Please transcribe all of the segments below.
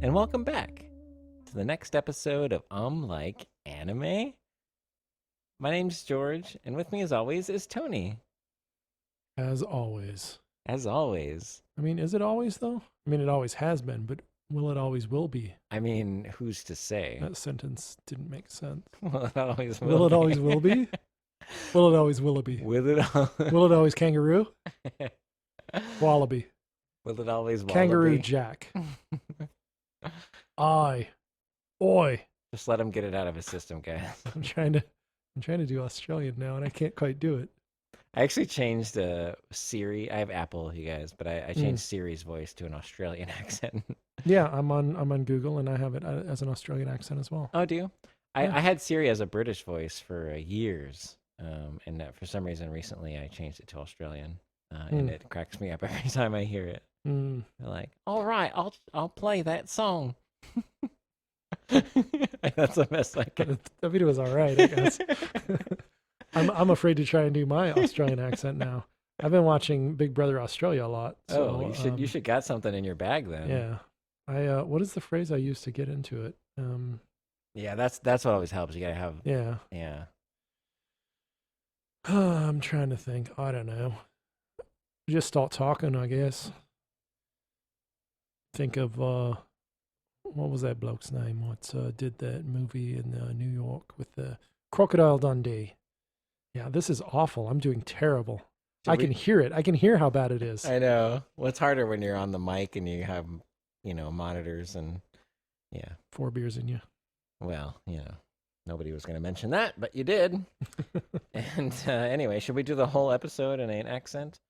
and welcome back to the next episode of Like Anime. My name's George, and with me as always is Tony. As always. As always. I mean, is it always, though? I mean, it always has been, but will it always will be? I mean, who's to say? That sentence didn't make sense. Well, it always will Will it be. always will be? Will it always will it be? Will it, Will it always kangaroo? Wallaby. will it always Kangaroo wallaby? Jack. I. Oi. Just let him get it out of his system, guys. I'm trying to do Australian now, and I can't quite do it. I actually changed Siri. I have Apple, you guys, but I changed Siri's voice to an Australian accent. Yeah, I'm on Google, and I have it as an Australian accent as well. Oh, do you? Yeah. I had Siri as a British voice for years, and for some reason recently I changed it to Australian, and it cracks me up every time I hear it. Mm. They're like, "All right, I'll play that song." That's the best I can. The video was all right, I guess. I'm afraid to try and do my Australian accent now. I've been watching Big Brother Australia a lot. So, you should got something in your bag then. Yeah. I what is the phrase I used to get into it? Yeah, that's what always helps. You gotta have. Yeah. Yeah. I'm trying to think. I don't know. Just start talking, I guess. Think of what was that bloke's name? What did that movie in New York with the Crocodile Dundee? Yeah, this is awful. I'm doing terrible. I can hear it. I can hear how bad it is. I know. Well, it's harder when you're on the mic and you have, monitors and, yeah. 4 beers in you. Well, nobody was going to mention that, but you did. And anyway, should we do the whole episode in an accent?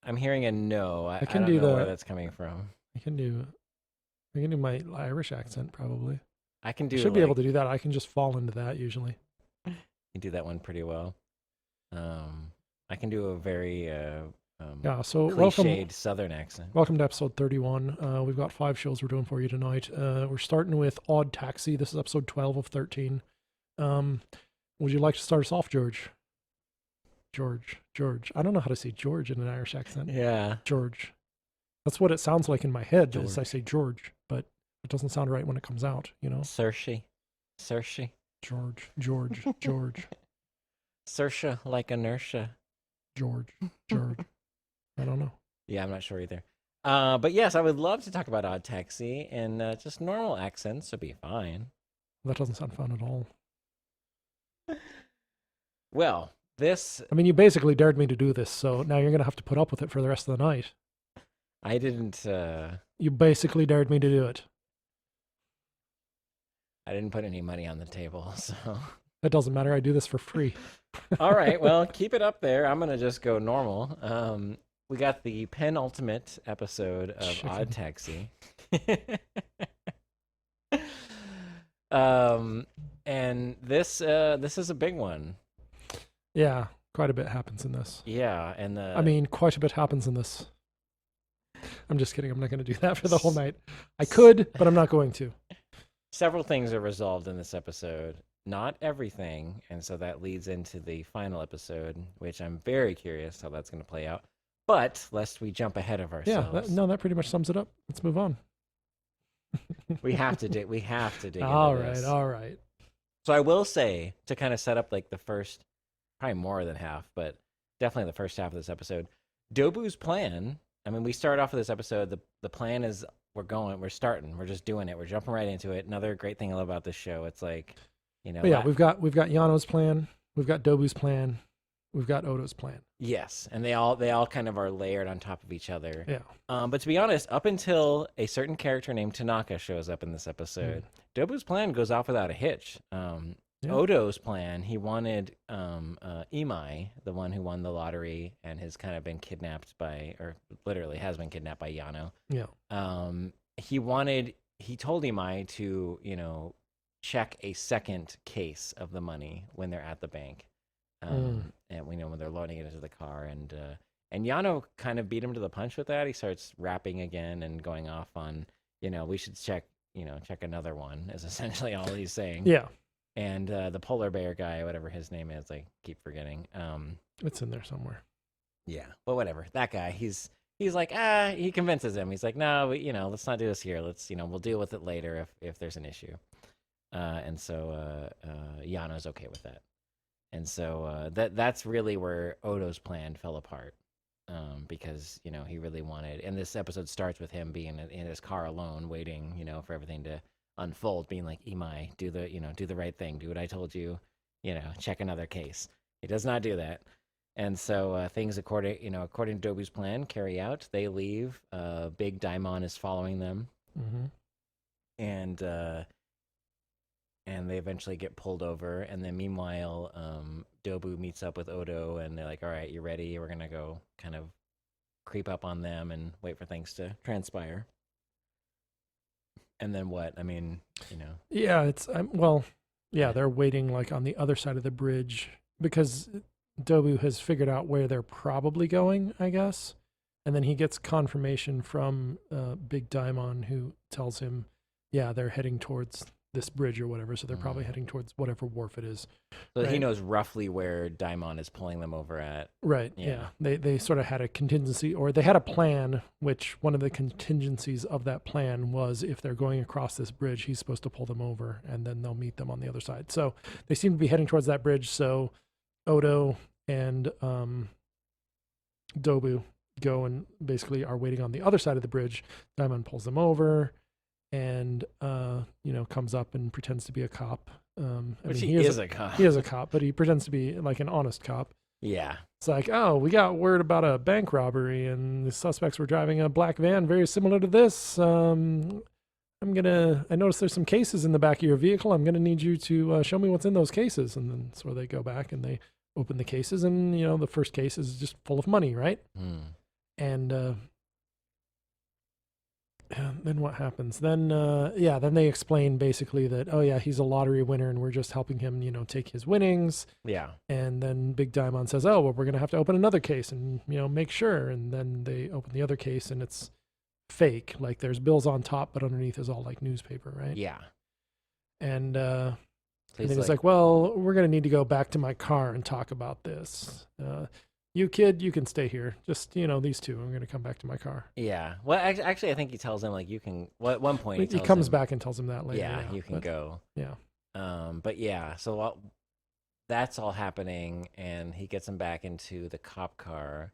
I'm hearing a no. I can don't do know where the- that's coming from. I can do my Irish accent probably. I can do. Should be able to do that. I can just fall into that usually. You do that one pretty well. I can do a very Yeah. So cliched Southern accent. welcome to episode 31. We've got 5 shows we're doing for you tonight. We're starting with ODDTAXI. This is episode 12 of 13. Would you like to start us off, George? George. I don't know how to say George in an Irish accent. Yeah. George. That's what it sounds like in my head as I George. say George, but it doesn't sound right when it comes out, Saoirse. George. Saoirse like inertia. George. I don't know. Yeah, I'm not sure either. But yes, I would love to talk about Odd Taxi and just normal accents would be fine. That doesn't sound fun at all. Well, this I mean, you basically dared me to do this, so now you're going to have to put up with it for the rest of the night. I didn't. You basically dared me to do it. I didn't put any money on the table, so. It doesn't matter. I do this for free. All right, well, keep it up there. I'm gonna just go normal. We got the penultimate episode of Chicken. Odd Taxi. And this is a big one. Yeah, quite a bit happens in this. Yeah, and I mean, quite a bit happens in this. I'm just kidding. I'm not going to do that for the whole night. I could, but I'm not going to. several things are resolved in this episode. Not everything, and so that leads into the final episode, which I'm very curious how that's going to play out. But lest we jump ahead of Yeah, ourselves, that pretty much sums it up. Let's move on. we have to dig. We have to dig. All into right, this. all right. So I will say, to kind of set up like the first, probably more than half, but definitely the first half of this episode, Dobu's plan. I mean, we start off with this episode. The plan is we're starting, we're just doing it, we're jumping right into it. Another great thing I love about this show, it's like, But yeah, we've got Yano's plan, we've got Dobu's plan, we've got Odo's plan. Yes, and they all kind of are layered on top of each other. Yeah. But to be honest, up until a certain character named Tanaka shows up in this episode, Dobu's plan goes off without a hitch. Odo's plan, he wanted Imai, the one who won the lottery and has kind of been kidnapped or literally has been kidnapped by Yano. Yeah. He told Imai to, check a second case of the money when they're at the bank. And we know when they're loading it into the car, and Yano kind of beat him to the punch with that. He starts rapping again and going off on, we should check another one, is essentially all he's saying. Yeah. And the polar bear guy, whatever his name is, I keep forgetting. It's in there somewhere. Yeah, well, whatever. That guy, he's he's like, he convinces him. He's like, no, let's not do this here. Let's, we'll deal with it later if there's an issue. And so Yano's okay with that. And so that's really where Odo's plan fell apart. Because, he really wanted, and this episode starts with him being in his car alone, waiting, for everything to unfold, being like, Imai, do the right thing. Do what I told you, check another case. He does not do that. And so things according to Dobu's plan carry out. They leave. Big Daimon is following them. Mm-hmm. And they eventually get pulled over. And then meanwhile, Dobu meets up with Odo, and they're like, all right, you ready? We're going to go kind of creep up on them and wait for things to transpire. And then what? I mean, Yeah, they're waiting like on the other side of the bridge because Dobu has figured out where they're probably going, I guess. And then he gets confirmation from Big Daimon, who tells him, yeah, they're heading towards this bridge or whatever. So they're probably heading towards whatever wharf it is. So he knows roughly where Daimon is pulling them over at. Right. Yeah. They sort of had a contingency, or they had a plan, which one of the contingencies of that plan was if they're going across this bridge, he's supposed to pull them over and then they'll meet them on the other side. So they seem to be heading towards that bridge. So Odo and Dobu go and basically are waiting on the other side of the bridge. Daimon pulls them over and comes up and pretends to be a cop. He is a cop. He is a cop, but he pretends to be like an honest cop. Yeah. It's like, oh, we got word about a bank robbery, and the suspects were driving a black van very similar to this. I noticed there's some cases in the back of your vehicle. I'm gonna need you to show me what's in those cases. And then so they go back and they open the cases, and the first case is just full of money, right? And then what happens? Then they explain basically that, oh yeah, he's a lottery winner and we're just helping him, take his winnings. Yeah. And then Big Daimon says, oh, well, we're going to have to open another case and, make sure. And then they open the other case and it's fake. Like there's bills on top, but underneath is all like newspaper, right? Yeah. And then he's like, well, we're going to need to go back to my car and talk about this. You kid, you can stay here. Just, these two. I'm going to come back to my car. Yeah. Well, actually, I think he tells him, like, you can... Well, at one point, he comes back and tells him that later. Yeah, you can go. Yeah. But yeah, so that's all happening, and he gets him back into the cop car,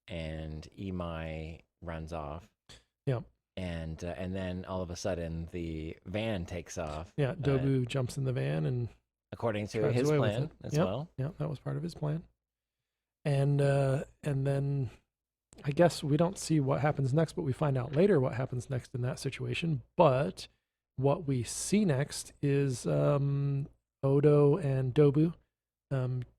and Imai runs off. Yep. And then, all of a sudden, the van takes off. Yeah, Dobu jumps in the van and... According to his plan as well. Yeah, that was part of his plan. And then I guess we don't see what happens next, but we find out later what happens next in that situation. But what we see next is Odo and Dobu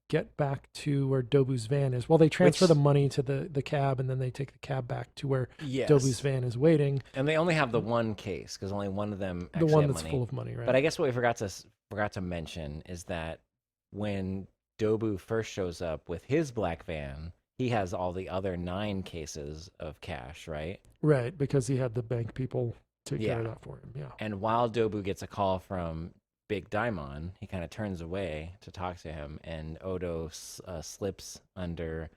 get back to where Dobu's van is. Well, they transfer the money to the cab, and then they take the cab back to where Dobu's van is waiting. And they only have the one case because only one of them actually the one have that's money. Full of money, right? But I guess what we forgot to mention is that when Dobu first shows up with his black van, he has all the other 9 cases of cash, right? Right, because he had the bank people take care of that for him, yeah. And while Dobu gets a call from Big Daimon, he kind of turns away to talk to him, and Odo slips under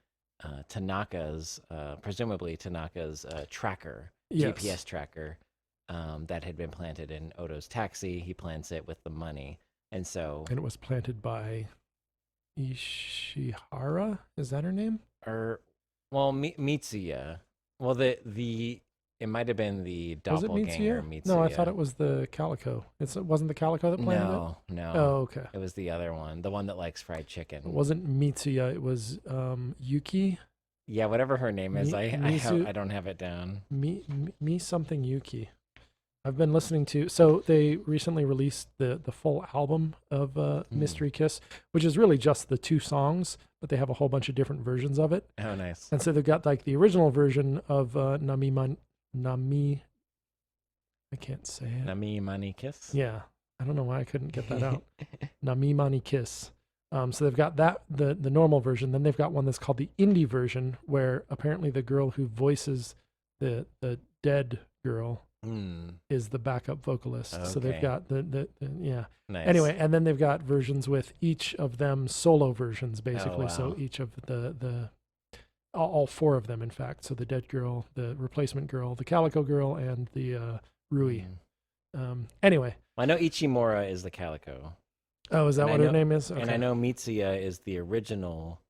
presumably Tanaka's tracker, GPS tracker, that had been planted in Odo's taxi. He plants it with the money. And it was planted by... Ishihara, is that her name? Mitsuya. Well, it might have been the doppelganger Mitsuya? No, I thought it was the Calico. It wasn't the Calico that planted it? No. Oh, okay. It was the other one, the one that likes fried chicken. It wasn't Mitsuya, it was Yuki. Yeah, whatever her name is. I don't have it down. Me something Yuki. I've been listening to, so they recently released the full album of Mystery Kiss, which is really just the 2 songs, but they have a whole bunch of different versions of it. Oh, nice. And so they've got like the original version of Nami, I can't say it. Nami Mani Kiss? Yeah. I don't know why I couldn't get that out. Nami Mani Kiss. So they've got that, the normal version. Then they've got one that's called the indie version, where apparently the girl who voices the dead girl is the backup vocalist. Okay. So they've got yeah. Nice. Anyway, and then they've got versions with each of them solo versions, basically. Oh, wow. So each of the all four of them, in fact. So the dead girl, the replacement girl, the calico girl, and the Rui. Anyway. Well, I know Ichimura is the calico. Oh, is that what her name is? Okay. And I know Mitsuya is the original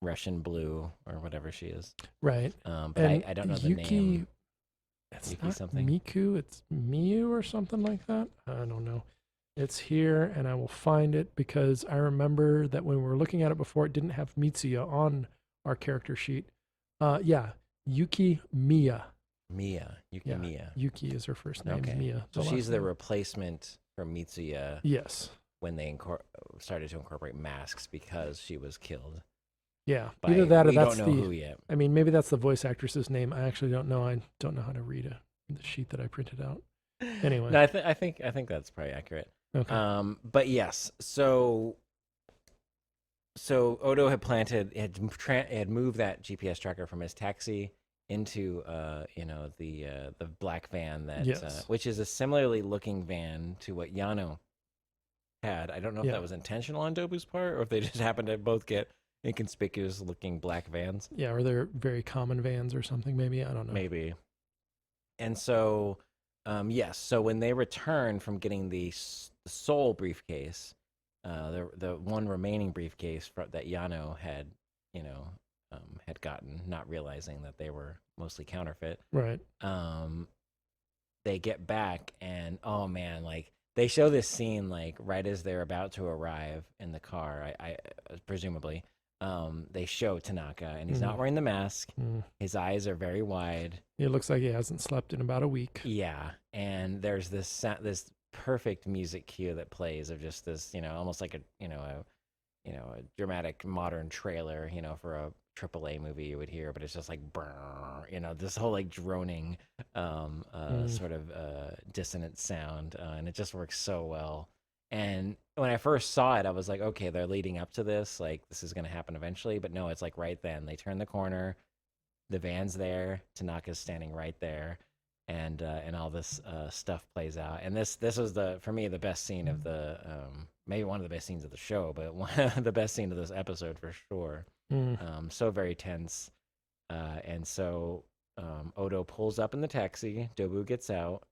Russian blue or whatever she is. Right. But I don't know the name. It's Yuki not something. Miku, it's Miyu or something like that. I don't know. It's here, and I will find it because I remember that when we were looking at it before, it didn't have Mitsuya on our character sheet. Yeah, Yuki Miya. Yuki Miya. Yuki is her first name. Okay. Miya. So she's the replacement for Mitsuya. Yes. When they started to incorporate masks because she was killed. Yeah, either that or that's don't know who yet. I mean, maybe that's the voice actress's name. I actually don't know. I don't know how to read the sheet that I printed out. Anyway, no, I think that's probably accurate. Okay. But yes, so Odo had moved that GPS tracker from his taxi into the black van that which is a similarly looking van to what Yano had. I don't know if that was intentional on Dobu's part or if they just happened to both get inconspicuous looking black vans. Yeah, or they're very common vans or something, maybe. I don't know. Maybe. And so, yes, so when they returned from getting the soul briefcase, the one remaining briefcase that Yano had, had gotten, not realizing that they were mostly counterfeit. Right. They get back and, oh man, like, they show this scene, like, right as they're about to arrive in the car, I presumably. They show Tanaka, and he's not wearing the mask. His eyes are very wide. It looks like he hasn't slept in about a week. Yeah, and there's this perfect music cue that plays of just this, almost like a dramatic modern trailer, for a AAA movie you would hear, but it's just like, this whole like droning, sort of dissonant sound, and it just works so well. And when I first saw it, I was like, okay, they're leading up to this. Like, this is going to happen eventually. But no, it's like right then. They turn the corner. The van's there. Tanaka's standing right there. And all this stuff plays out. And this was, for me, the best scene of the, maybe one of the best scenes of the show, but one of the best scene of this episode for sure. So very tense. And so Odo pulls up in the taxi. Dobu gets out.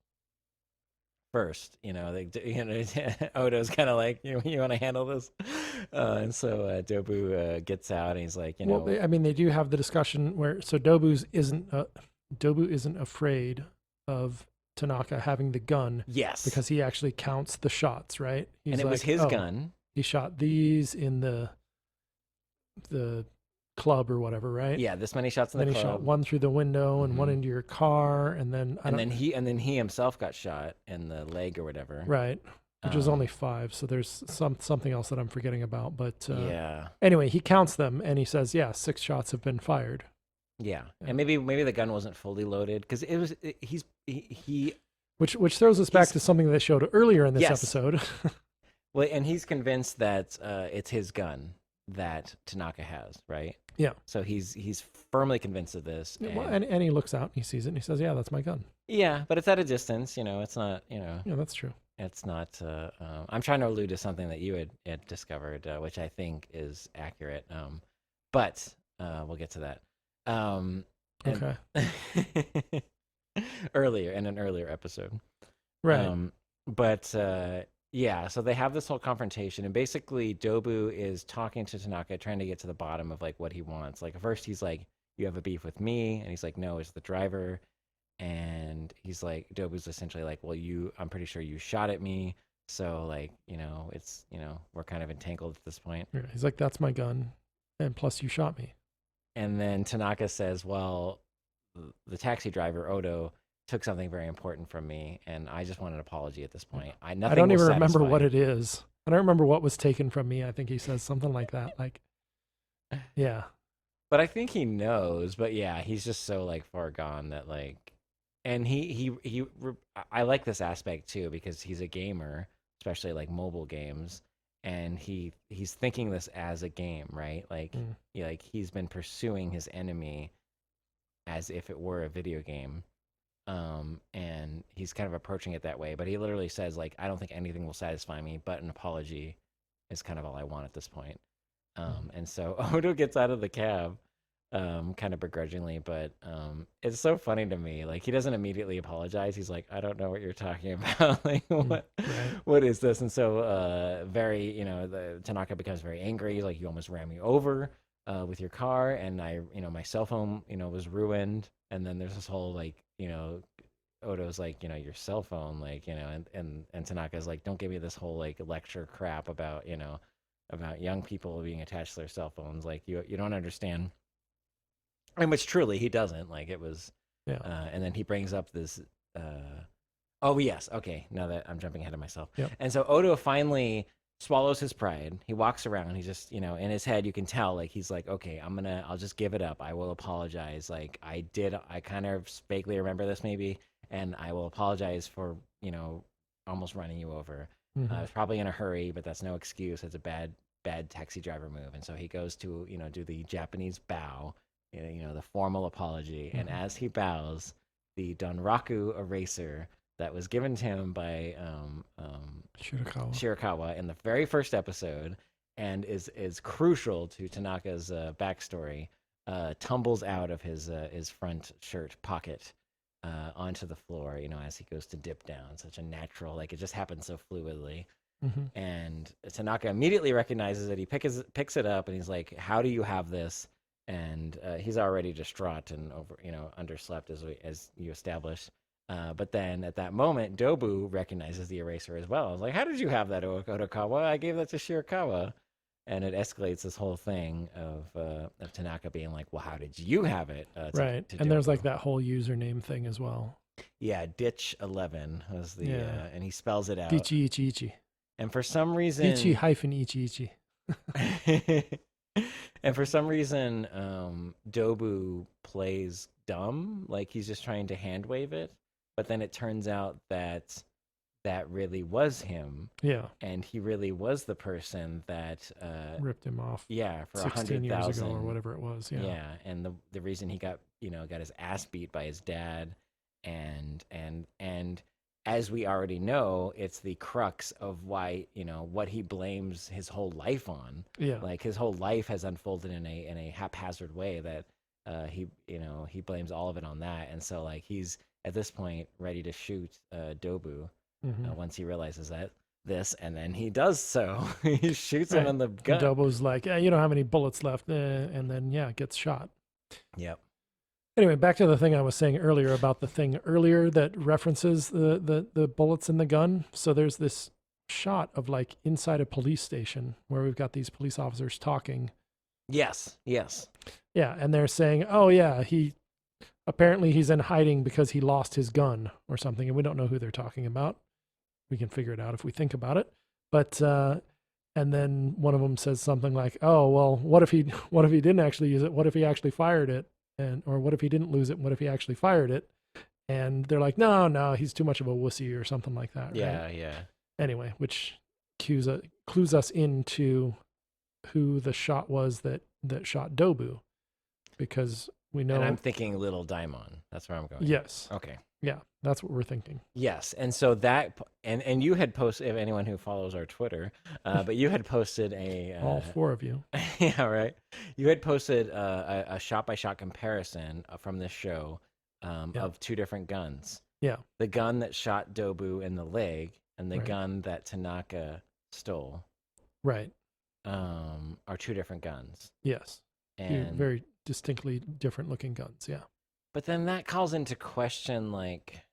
First, Odo's kind of like, you want to handle this, and so Dobu gets out and he's like, Well, they do have the discussion where Dobu isn't afraid of Tanaka having the gun, yes, because he actually counts the shots, right? And it was his gun. He shot these in the club or whatever, right? Yeah, this many shots in the club. Then he shot one through the window and one into your car, and then he himself got shot in the leg or whatever. Right, which was only 5. So there's something else that I'm forgetting about. But yeah. Anyway, he counts them and he says, 6 shots have been fired. Yeah, and maybe the gun wasn't fully loaded because which throws us back to something they showed earlier in this episode. Well, and he's convinced that it's his gun that Tanaka has, right? Yeah. So he's firmly convinced of this. And he looks out and he sees it and he says, "Yeah, that's my gun." Yeah, but it's at a distance. It's not. Yeah, that's true. It's not. I'm trying to allude to something that you had discovered, which I think is accurate. But we'll get to that. Okay. Earlier in an earlier episode, right? Yeah, so they have this whole confrontation, and basically Dobu is talking to Tanaka, trying to get to the bottom of like what he wants. Like at first he's like, "You have a beef with me," and he's like, "No, it's the driver." And he's like, Dobu's essentially like, "Well, I'm pretty sure you shot at me, so like, it's we're kind of entangled at this point." Yeah, he's like, "That's my gun, and plus you shot me." And then Tanaka says, "Well, the taxi driver Odo took something very important from me, and I just want an apology at this point. I don't even remember what it is. I don't remember what was taken from me." I think he says something like that. Like, yeah. But I think he knows. But yeah, he's just so like far gone that like, and I like this aspect too because he's a gamer, especially like mobile games, and he's thinking this as a game, right? Like, he's been pursuing his enemy as if it were a video game. And he's kind of approaching it that way, but he literally says like, "I don't think anything will satisfy me, but an apology is kind of all I want at this point." And so Odo gets out of the cab, kind of begrudgingly, but it's so funny to me. Like he doesn't immediately apologize. He's like, I don't know what you're talking about. Like what is this? And so very, the Tanaka becomes very angry. Like you almost ran me over with your car, and my cell phone, was ruined. And then there's this whole like, Odo's like, your cell phone, like, and Tanaka's like, don't give me this whole like lecture crap about, about young people being attached to their cell phones. Like you don't understand. And which truly he doesn't. Like it was, and then he brings up this. Oh yes, okay. Now that I'm jumping ahead of myself, and so Odo finally swallows his pride. He walks around. He just, in his head, you can tell, like he's like, okay, I'll just give it up. I will apologize. Like I kind of vaguely remember this maybe, and I will apologize for almost running you over. I was probably in a hurry, but that's no excuse. It's a bad taxi driver move. And so he goes to do the Japanese bow. The formal apology. And as he bows, the Donraku eraser that was given to him by Shirakawa in the very first episode and is crucial to Tanaka's backstory, tumbles out of his front shirt pocket onto the floor, as he goes to dip down. Such a natural, like it just happens so fluidly. And Tanaka immediately recognizes it. He picks it up and he's like, how do you have this? And he's already distraught and underslept as you established. But then at that moment, Dobu recognizes the eraser as well. I was like, how did you have that, Odokawa? I gave that to Shirakawa. And it escalates this whole thing of Tanaka being like, well, how did you have it? Right. And there's like that whole username thing as well. Yeah, Ditch11 was the, and he spells it out. Dichi Ichi Ichi. And for some reason... Dichi-Ichi Ichi. And for some reason, Dobu plays dumb, like he's just trying to hand wave it. But then it turns out that really was him. Yeah. And he really was the person that ripped him off. Yeah, for 16 years ago or whatever it was. Yeah. Yeah, and the reason he got his ass beat by his dad, and as we already know, it's the crux of why, what he blames his whole life on. Yeah. Like his whole life has unfolded in a haphazard way that he blames all of it on that. And so like he's at this point ready to shoot Dobu once he realizes this, and then he does so. He shoots him in the gut. Dobu's like, you don't have any bullets left, and then gets shot. Yep. Anyway, back to the thing I was saying earlier about the thing earlier that references the bullets in the gun. So there's this shot of like inside a police station where we've got these police officers talking. Yes. Yeah, and they're saying, oh yeah, apparently he's in hiding because he lost his gun or something, and we don't know who they're talking about. We can figure it out if we think about it. But and then one of them says something like, oh well, what if he didn't actually use it? What if he actually fired it? Or what if he didn't lose it? What if he actually fired it? And they're like, no, he's too much of a wussy or something like that. Yeah, right? yeah. Anyway, which clues us into who the shot was that shot Dobu, because we know. And I'm thinking Little Daimon. That's where I'm going. Yes. Okay. Yeah, that's what we're thinking. Yes, and so that and you had posted, if anyone who follows our Twitter, but you had posted all four of you. Yeah, right. You had posted a shot-by-shot comparison from this show of two different guns. Yeah, the gun that shot Dobu in the leg and the gun that Tanaka stole. Right. Are two different guns. Yes, and very distinctly different looking guns. Yeah. But then that calls into question, like,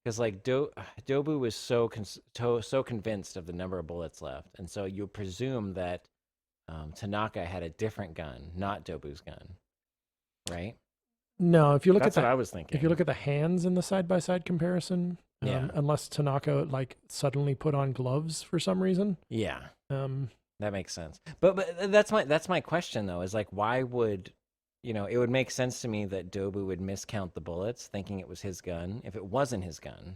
because like Dobu was so convinced of the number of bullets left, and so you presume that Tanaka had a different gun, not Dobu's gun, right? No, if you look that's what I was thinking. If you look at the hands in the side-by-side comparison, unless Tanaka like suddenly put on gloves for some reason, that makes sense. But that's my question though, is like, why would it would make sense to me that Dobu would miscount the bullets, thinking it was his gun, if it wasn't his gun,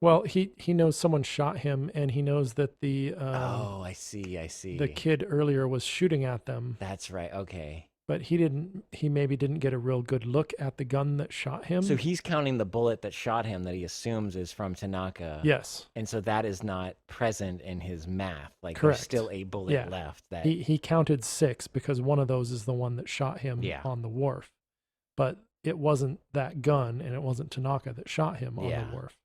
Well, he knows someone shot him, and he knows that the I see. The kid earlier was shooting at them. That's right. Okay. but he maybe didn't get a real good look at the gun that shot him. So he's counting the bullet that shot him that he assumes is from Tanaka. Yes. And so that is not present in his math. Like Correct. there's still a bullet left. That he counted 6 because one of those is the one that shot him on the wharf. But it wasn't that gun, and it wasn't Tanaka that shot him on the wharf.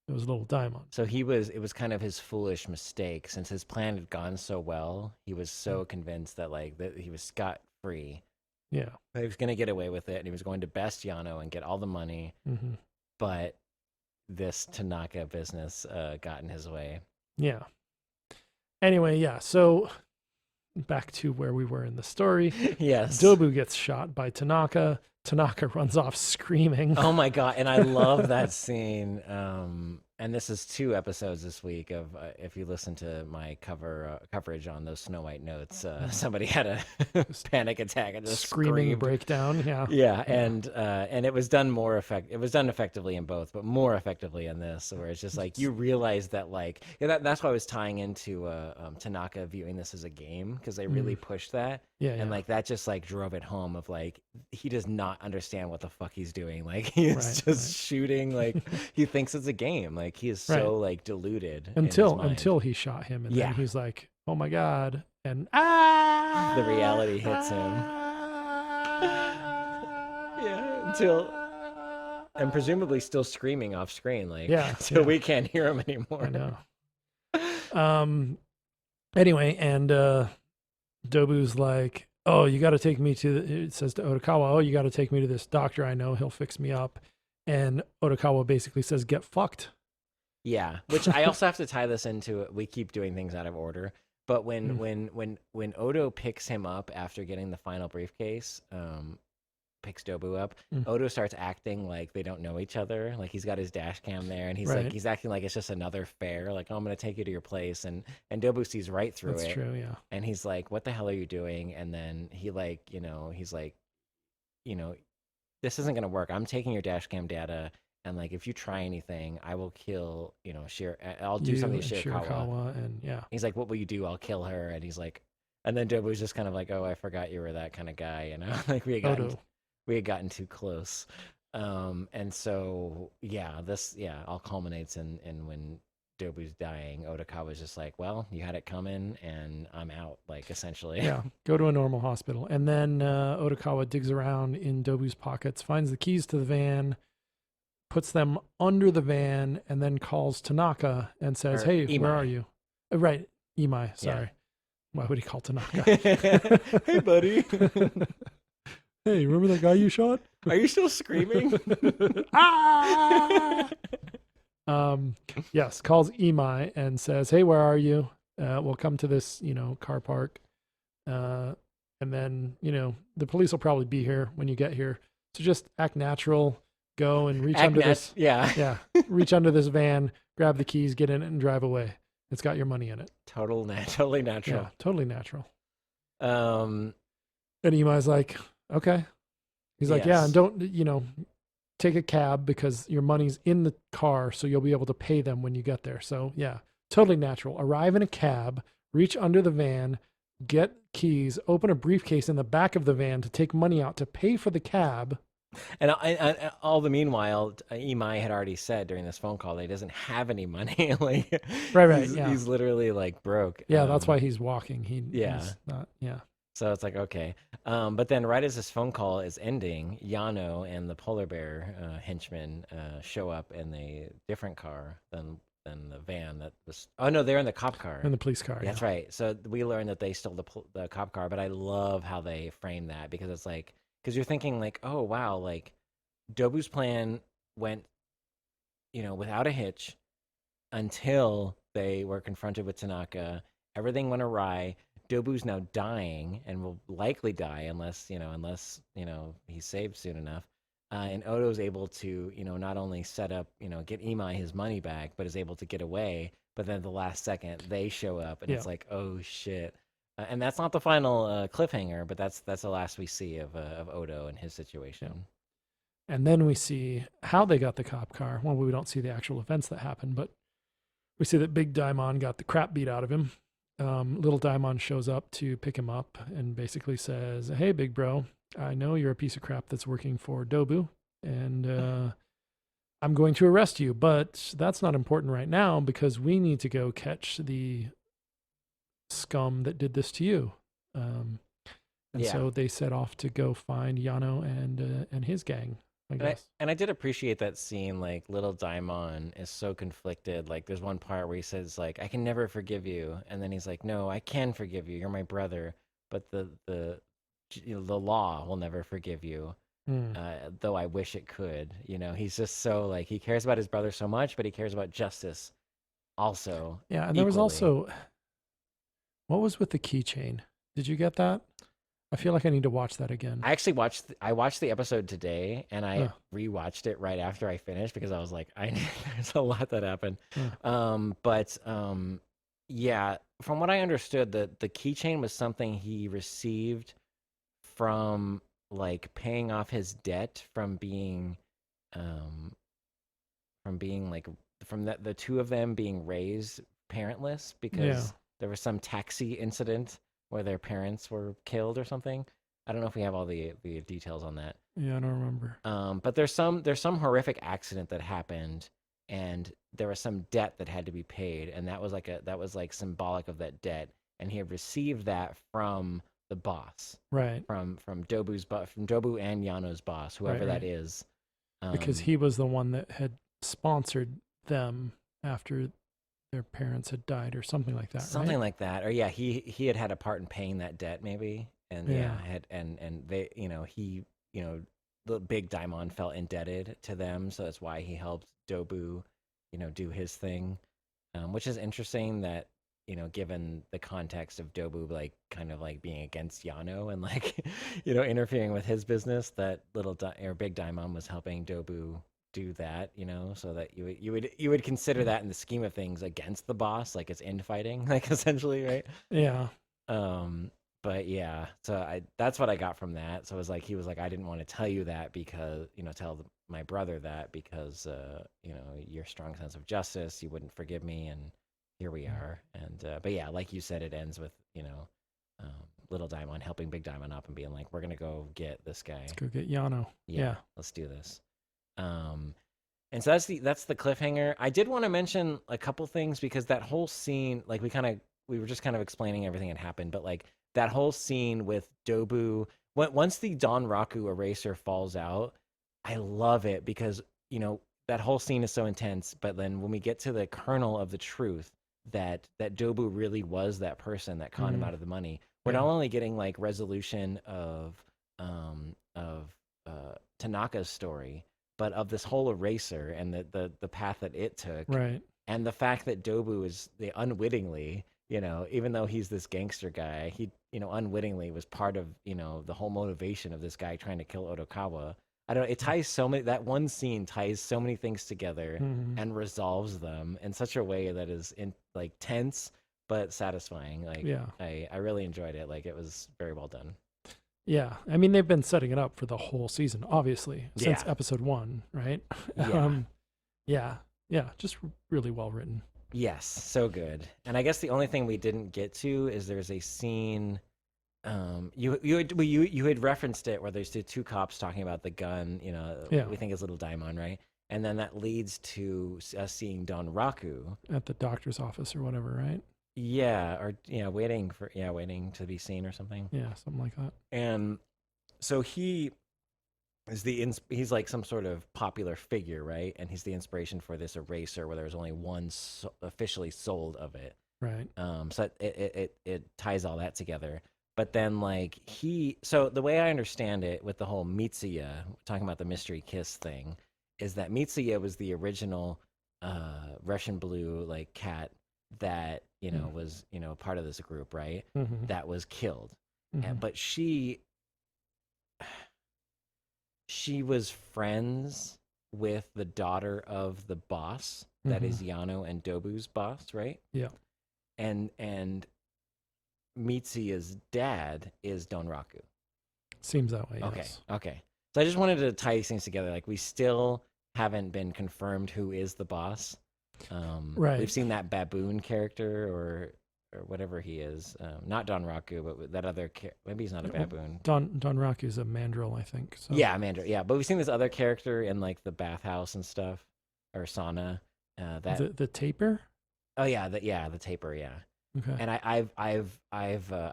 It was little Daimon. So it was kind of his foolish mistake. Since his plan had gone so well, he was so convinced that that he was scot-free. Yeah. He was going to get away with it, and he was going to best Yano and get all the money. Mm-hmm. But this Tanaka business got in his way. Yeah. Anyway, so back to where we were in the story. Yes. Dobu gets shot by Tanaka. Tanaka runs off screaming. Oh my God. And I love that scene. And this is 2 episodes this week of, if you listen to my coverage on those Snow White notes, somebody had a panic attack and just screaming screamed. Breakdown. Yeah. Yeah. And it was done it was done effectively in both, but more effectively in this, where it's just like, you realize that that's why I was tying into Tanaka viewing this as a game, because they really pushed that. Yeah. And that just drove it home of he does not understand what the fuck he's doing. He's just shooting, he thinks it's a game. He is so deluded until he shot him, and then he's like, "Oh my God!" and the reality hits him. And presumably still screaming off screen, until we can't hear him anymore. I know. Anyway, and Dobu's like, "Oh, you got to take me to." It says to Otokawa, "Oh, you got to take me to this doctor I know. He'll fix me up." And Otokawa basically says, "Get fucked." Yeah, which I also have to tie this into it. We keep doing things out of order, but when Odo picks him up after getting the final briefcase, picks Dobu up, Odo starts acting like they don't know each other. He's got his dash cam there, and he's acting like it's just another fare. Oh, I'm gonna take you to your place, and Dobu sees right through it. That's true, yeah. And he's like, "What the hell are you doing?" And then he's like, "This isn't gonna work. I'm taking your dash cam data." And if you try anything, I will kill, I'll do something to Shirakawa. And he's like, "What will you do? I'll kill her." And he's like, and then Dobu's just kind of like, "Oh, I forgot you were that kind of guy," we had gotten too close. And so, this all culminates in when Dobu's dying. Otokawa's just like, "Well, you had it coming, and I'm out," essentially. Yeah, go to a normal hospital. And then Otokawa digs around in Dobu's pockets, finds the keys to the van, puts them under the van, and then calls Tanaka and says, "Hey, Imai. Where are you?" Right, Imai, sorry. Yeah. Why would he call Tanaka? "Hey, buddy." "Hey, remember that guy you shot? Are you still screaming?" Yes, calls Imai and says, "Hey, where are you? We'll come to this, car park. And then, the police will probably be here when you get here. So just act natural. Go and reach under this. Yeah. Reach under this van, grab the keys, get in it, and drive away. It's got your money in it." Totally natural. Yeah, totally natural. And Imai's like, "Okay." He's like, "Yeah, and don't, take a cab because your money's in the car, so you'll be able to pay them when you get there." So yeah, totally natural. Arrive in a cab, reach under the van, get keys, open a briefcase in the back of the van to take money out to pay for the cab. And all the meanwhile, Imai had already said during this phone call that he doesn't have any money. Right. He's literally broke. Yeah, that's why he's walking. He's not. Yeah. So it's okay. But then right as this phone call is ending, Yano and the polar bear henchmen show up in a different car than the van that was. Oh no, they're in the cop car. In the police car. That's right. So we learned that they stole the cop car, but I love how they frame that, because it's because you're thinking oh wow, Dobu's plan went, without a hitch until they were confronted with Tanaka. Everything went awry. Dobu's now dying and will likely die unless he's saved soon enough. And Odo's able to, not only set up, get Imai his money back, but is able to get away. But then at the last second, they show up, and it's oh shit. And that's not the final cliffhanger, but that's the last we see of Odo and his situation. Yeah. And then we see how they got the cop car. Well, we don't see the actual events that happened, but we see that Big Daimon got the crap beat out of him. little Daimon shows up to pick him up and basically says, "Hey, big bro, I know you're a piece of crap that's working for Dobu, and I'm going to arrest you, but that's not important right now because we need to go catch the scum that did this to you." And so they set off to go find Yano and his gang, I guess. And I did appreciate that scene. Like, little Daimon is so conflicted. Like, there's one part where he says, like, "I can never forgive you," and then he's like, "No, I can forgive you. You're my brother, but the law will never forgive you." Though I wish it could. He's just so, like, he cares about his brother so much, but he cares about justice also. Yeah, and equally. there was also, what was with the keychain? Did you get that? I feel like I need to watch that again. I actually watched the episode today, and I rewatched it right after I finished because I was like, there's a lot that happened. Yeah, from what I understood, the keychain was something he received from, like, paying off his debt from being like, from the two of them being raised parentless because there was some taxi incident where their parents were killed or something. I don't know if we have all the details on that. Yeah, I don't remember. But there's some horrific accident that happened, and there was some debt that had to be paid, and that was like symbolic of that debt, and he had received that from the boss, right? From Dobu and Yano's boss, whoever that is, because he was the one that had sponsored them after their parents had died or something like that. Something like that, or he had a part in paying that debt, maybe, and and they, the big Daimon felt indebted to them, so that's why he helped Dobu, do his thing, which is interesting that, given the context of Dobu, like, kind of like being against Yano and, like, interfering with his business, that big Daimon was helping Dobu do that, so that you would consider that in the scheme of things against the boss, like it's infighting, like, essentially, right? Yeah. But yeah, so that's what I got from that. So it was like, he was like, I didn't want to tell you that because, tell my brother that because, your strong sense of justice, you wouldn't forgive me, and here we are. And but yeah, like you said, it ends with, little Daimon helping big Daimon up and being like, we're gonna go get this guy. Let's go get Yano. Yeah. Let's do this. And so that's the cliffhanger. I did want to mention a couple things because that whole scene, like, we were just kind of explaining everything that happened, but, like, that whole scene with Dobu, once the Donraku eraser falls out, I love it because, that whole scene is so intense. But then when we get to the kernel of the truth that Dobu really was that person that conned him out of the money, we're not only getting, like, resolution of Tanaka's story, but of this whole eraser and the path that it took, right? And the fact that Dobu is unwittingly, even though he's this gangster guy, he, unwittingly was part of, the whole motivation of this guy trying to kill Odokawa. I don't know, it ties that one scene ties so many things together and resolves them in such a way that is, like, tense but satisfying. Like, I really enjoyed it. Like, it was very well done. Yeah, I mean, they've been setting it up for the whole season, obviously, since episode 1, right? Just really well written. Yes, so good. And I guess the only thing we didn't get to is there's a scene. You had referenced it where there's the two cops talking about the gun. We think is little Daimon, right? And then that leads to us seeing Donraku at the doctor's office or whatever, right? Yeah, or waiting to be seen or something. Yeah, something like that. And so he is he's like some sort of popular figure, right? And he's the inspiration for this eraser where there's only one officially sold of it, right? So it ties all that together. But then, like, so the way I understand it with the whole Mitsuya, talking about the mystery kiss thing, is that Mitsuya was the original Russian blue, like, cat that was part of this group, right? That was killed, but she was friends with the daughter of the boss that is Yano and Dobu's boss, right? Yeah. And Mitsuya's dad is Donraku. Seems that way. Okay. So I just wanted to tie these things together. Like, we still haven't been confirmed who is the boss. Right. We've seen that baboon character or whatever he is. Not Don Raku, but that other maybe he's not a baboon. Don Raku's a mandrill, I think. So. Yeah, Mandrill. Yeah, but we've seen this other character in like the bathhouse and stuff, or sauna. The taper. Oh yeah, the taper. Yeah. Okay. And I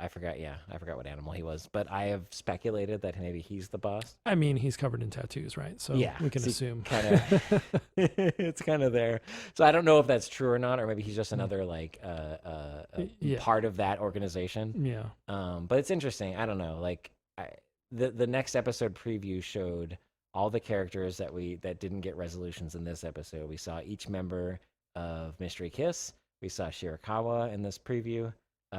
forgot. Yeah, I forgot what animal he was, but I have speculated that maybe he's the boss. I mean, he's covered in tattoos, right? So yeah, we can assume. It's kind of there. So I don't know if that's true or not, or maybe he's just another like part of that organization. Yeah. But it's interesting. I don't know. Like the next episode preview showed all the characters that didn't get resolutions in this episode. We saw each member of Mystery Kiss. We saw Shirakawa in this preview.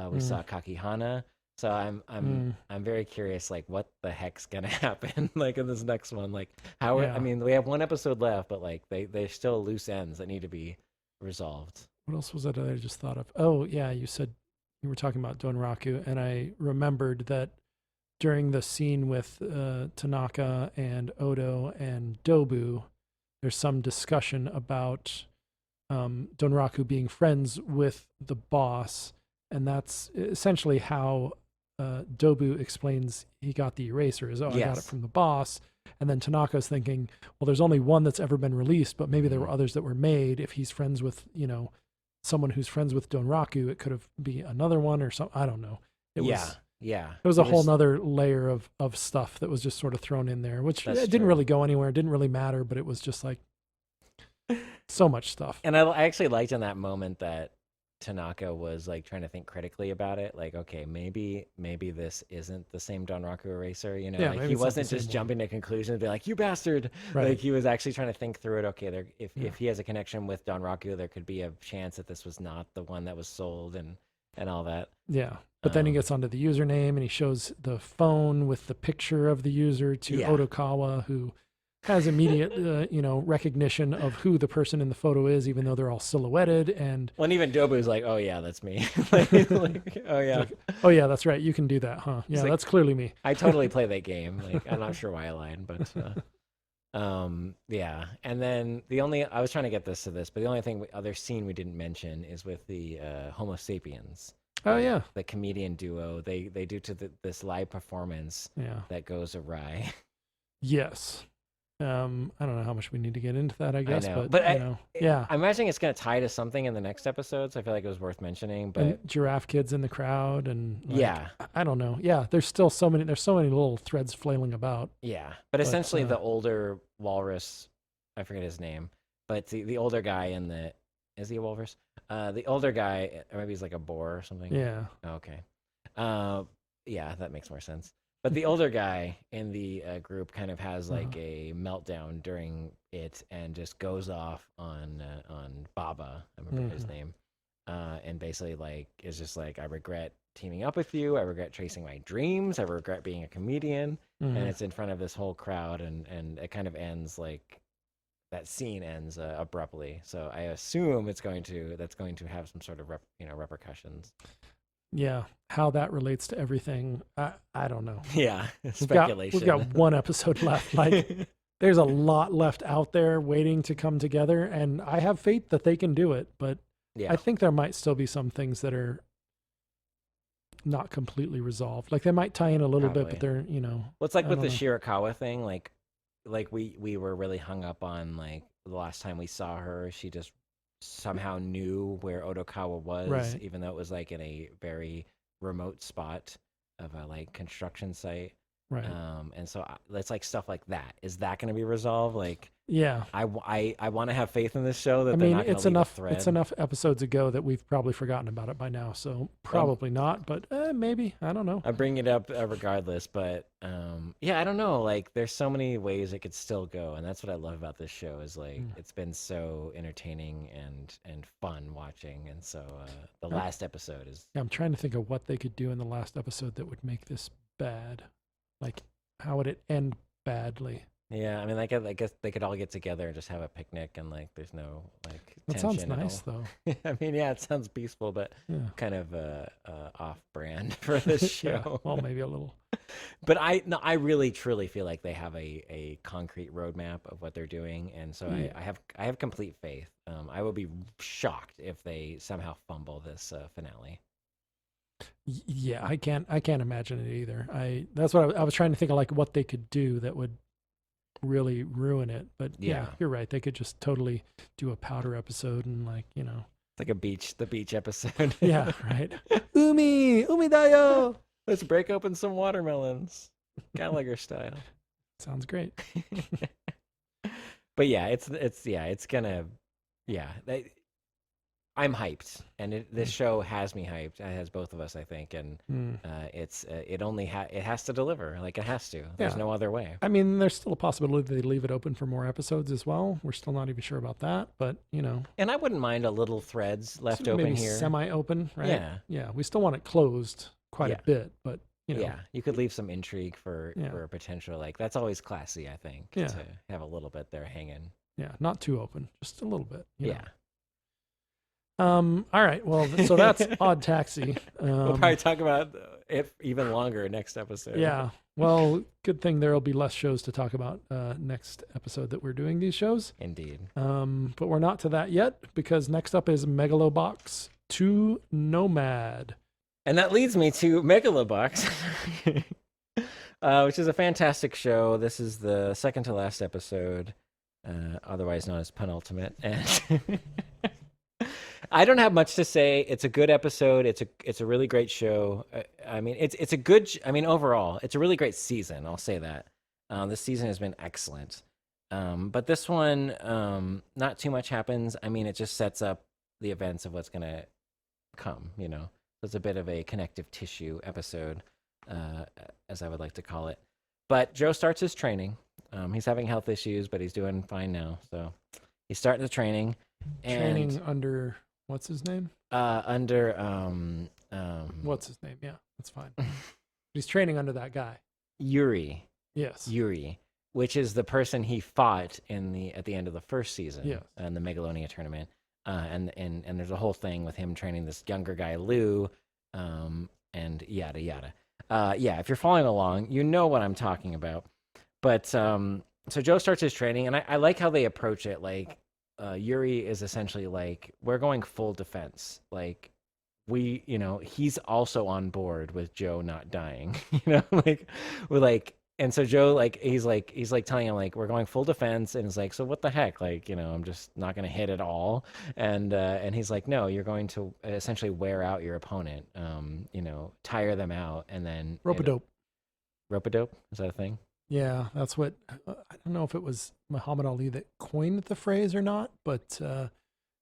We saw Kakihana. So I'm very curious, like what the heck's gonna happen, like in this next one. Like how I mean, we have one episode left, but like there's still loose ends that need to be resolved. What else was that I just thought of? Oh yeah, you said you were talking about Donraku, and I remembered that during the scene with Tanaka and Odo and Dobu, there's some discussion about Donraku being friends with the boss, and that's essentially how Dobu explains he got the eraser. I got it from the boss. And then Tanaka's thinking, well, there's only one that's ever been released, but maybe there were others that were made. If he's friends with, someone who's friends with Donraku, it could have be another one or something. I don't know. It was a whole nother layer of stuff that was just sort of thrown in there, which it didn't really go anywhere. It didn't really matter, but it was just like so much stuff. And I actually liked in that moment that Tanaka was like trying to think critically about it. Like, okay, maybe this isn't the same Donraku eraser. Like he wasn't just jumping to conclusions and be like, "You bastard!" Right. Like he was actually trying to think through it. Okay, if he has a connection with Donraku, there could be a chance that this was not the one that was sold and all that. Yeah, but then he gets onto the username and he shows the phone with the picture of the user to Odokawa, who has immediate, recognition of who the person in the photo is, even though they're all silhouetted. And even Dobu's like, "Oh yeah, that's me." Oh yeah, oh yeah, that's right. You can do that, huh? Yeah, that's clearly me. I totally play that game. Like, I'm not sure why I lied, but yeah. And then I was trying to get this, but the only other scene we didn't mention is with the Homo sapiens. Oh yeah, the comedian duo. They do to this live performance. that goes awry. Yes. I don't know how much we need to get into that, I guess. I know. But I'm imagining it's going to tie to something in the next episode, so I feel like it was worth mentioning. But and Giraffe Kid's in the crowd, and I don't know. Yeah, there's still so many little threads flailing about. Yeah, but essentially the older walrus, I forget his name, but the older guy is he a walrus? The older guy, or maybe he's like a boar or something. Yeah. Okay. Yeah, that makes more sense. But the older guy in the group kind of has like a meltdown during it and just goes off on Baba, I remember his name, and basically like is just like, I regret teaming up with you, I regret chasing my dreams, I regret being a comedian, and it's in front of this whole crowd, and it kind of ends like that scene ends abruptly. So I assume that's going to have some sort of repercussions. Yeah, how that relates to everything, I don't know. Yeah, speculation. We've got one episode left. Like, there's a lot left out there waiting to come together, and I have faith that they can do it. But I think there might still be some things that are not completely resolved. Like, they might tie in a little bit, but they're, Well, it's like with the Shirakawa thing. Like we were really hung up on, like, the last time we saw her, she just somehow knew where Odokawa was, even though it was like in a very remote spot of a like construction site. Right. And so it's like stuff like that. Is that going to be resolved? Like, yeah, I want to have faith in this show that it's enough episodes ago that we've probably forgotten about it by now. So probably not, but maybe, I don't know. I bring it up regardless, but I don't know. Like, there's so many ways it could still go, and that's what I love about this show. Is like it's been so entertaining and fun watching, and so the last episode is. Yeah, I'm trying to think of what they could do in the last episode that would make this bad. Like, how would it end badly? Yeah, I mean, I guess they could all get together and just have a picnic, and like, there's no like that tension. Sounds nice, though. I mean, yeah, it sounds peaceful, but kind of off-brand for this show. Well, maybe a little. But I really truly feel like they have a concrete roadmap of what they're doing, and so I have complete faith. I would be shocked if they somehow fumble this finale. Yeah, I can't imagine it either. That's what I was trying to think of, like what they could do that would really ruin it. But yeah, Yeah. you're right. They could just totally do a powder episode and like, Like the beach episode. yeah, right. Umi dayo. Let's break open some watermelons, Gallagher style. Sounds great. But yeah, it's gonna, yeah. I'm hyped, and this show has me hyped. It has both of us, I think, and it has to deliver. Like it has to. There's Yeah. no other way. I mean, there's still a possibility they leave it open for more episodes as well. We're still not even sure about that, but And I wouldn't mind a little threads left open maybe here. semi-open, right? Yeah. Yeah, we still want it closed quite a bit, but Yeah, you could leave some intrigue for Yeah. a potential, like that's always classy, I think, Yeah. to have a little bit there hanging. yeah, not too open, just a little bit. Yeah. All right. Well, so that's Odd Taxi. We'll probably talk about it even longer next episode. Yeah. Well, good thing there'll be less shows to talk about next episode that we're doing these shows. Indeed. But we're not to that yet because next up is Megalobox 2 Nomad. And that leads me to Megalobox, which is a fantastic show. This is the second to last episode, otherwise known as penultimate. And I don't have much to say. It's a good episode. It's a really great show. I mean, it's a good. I mean, overall, it's a really great season. I'll say that. This season has been excellent. But this one, not too much happens. I mean, it just sets up the events of what's gonna come. So it's a bit of a connective tissue episode, as I would like to call it. But Joe starts his training. He's having health issues, but he's doing fine now. So he's starting the training. Training under what's his name? Under What's his name? Yeah, that's fine. He's training under that guy. Yuri. Yes. Yuri, which is the person he fought at the end of the first season. Yes. In the Megalonia tournament. And there's a whole thing with him training this younger guy, Lou, and yada yada. Yeah, if you're following along, you know what I'm talking about. But so Joe starts his training, and I like how they approach it. Like Yuri is essentially like, we're going full defense. Like he's also on board with Joe not dying. Like we're like. And so Joe, like, he's telling him, like, we're going full defense. And he's like, so what the heck? Like, I'm just not going to hit at all. And he's like, no, you're going to essentially wear out your opponent, tire them out. And then. Rope-a-dope. Rope-a-dope? Is that a thing? Yeah, that's what, I don't know if it was Muhammad Ali that coined the phrase or not. But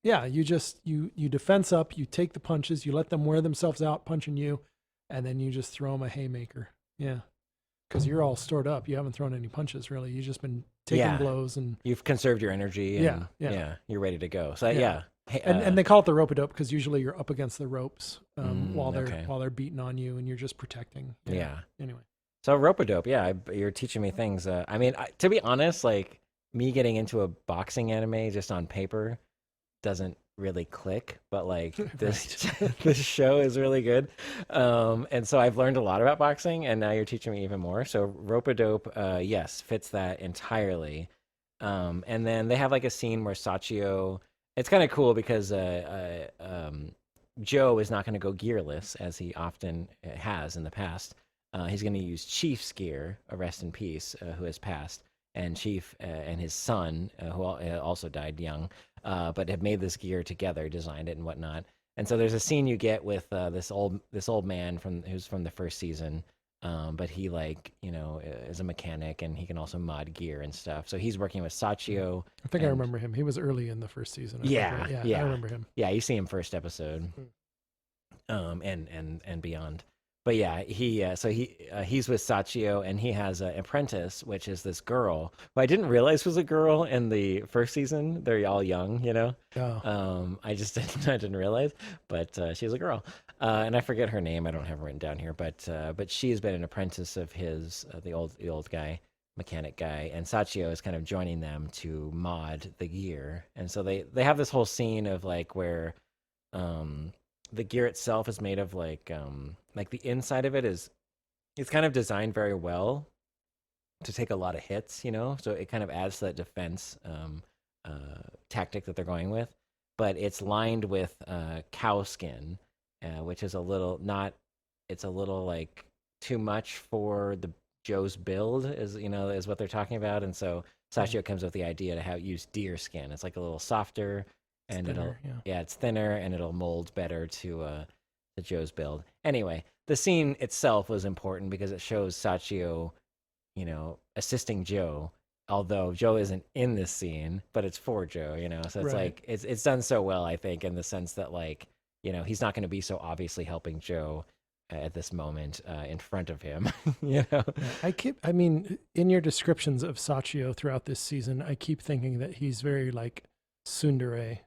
yeah, you defense up, you take the punches, you let them wear themselves out punching you, and then you just throw them a haymaker. Yeah. Because you're all stored up. You haven't thrown any punches, really. You've just been taking blows. And you've conserved your energy. And, yeah. You're ready to go. So, yeah. Hey, and they call it the rope-a-dope because usually you're up against the ropes while they're beating on you and you're just protecting. Yeah. Anyway. So, rope-a-dope, yeah. You're teaching me things. I mean, to be honest, like, me getting into a boxing anime just on paper doesn't really click, but like this this show is really good, and so I've learned a lot about boxing, and now you're teaching me even more. So rope-a-dope, yes, fits that entirely. And then they have like a scene where Sachio, it's kind of cool because Joe is not going to go gearless as he often has in the past. He's going to use Chief's gear, rest in peace, who has passed, and Chief and his son, who also died young, but have made this gear together, designed it and whatnot. And so there's a scene you get with this old man who's from the first season, but he is a mechanic and he can also mod gear and stuff. So he's working with Sachio. I think I remember him. He was early in the first season. Yeah, I remember him. Yeah, you see him first episode, and beyond. But yeah, he's with Sachio, and he has an apprentice, which is this girl who I didn't realize was a girl in the first season. They're all young, Oh. I just didn't realize, but she's a girl, and I forget her name. I don't have it written down here, but she has been an apprentice of his, the old guy, mechanic guy, and Sachio is kind of joining them to mod the gear, and so they have this whole scene of like where, the gear itself is made of like the inside of it's kind of designed very well to take a lot of hits, so it kind of adds to that defense tactic that they're going with. But it's lined with cow skin, which is a little not it's a little like too much for the Joe's build, is what they're talking about, and so Sachio comes up with the idea to use deer skin. It's like a little softer, and thinner, it's thinner, and it'll mold better to Joe's build. Anyway, the scene itself was important because it shows Sachio, assisting Joe. Although Joe isn't in this scene, but it's for Joe, So it's like it's done so well, I think, in the sense that like, he's not going to be so obviously helping Joe at this moment in front of him. I mean, in your descriptions of Sachio throughout this season, I keep thinking that he's very like tsundere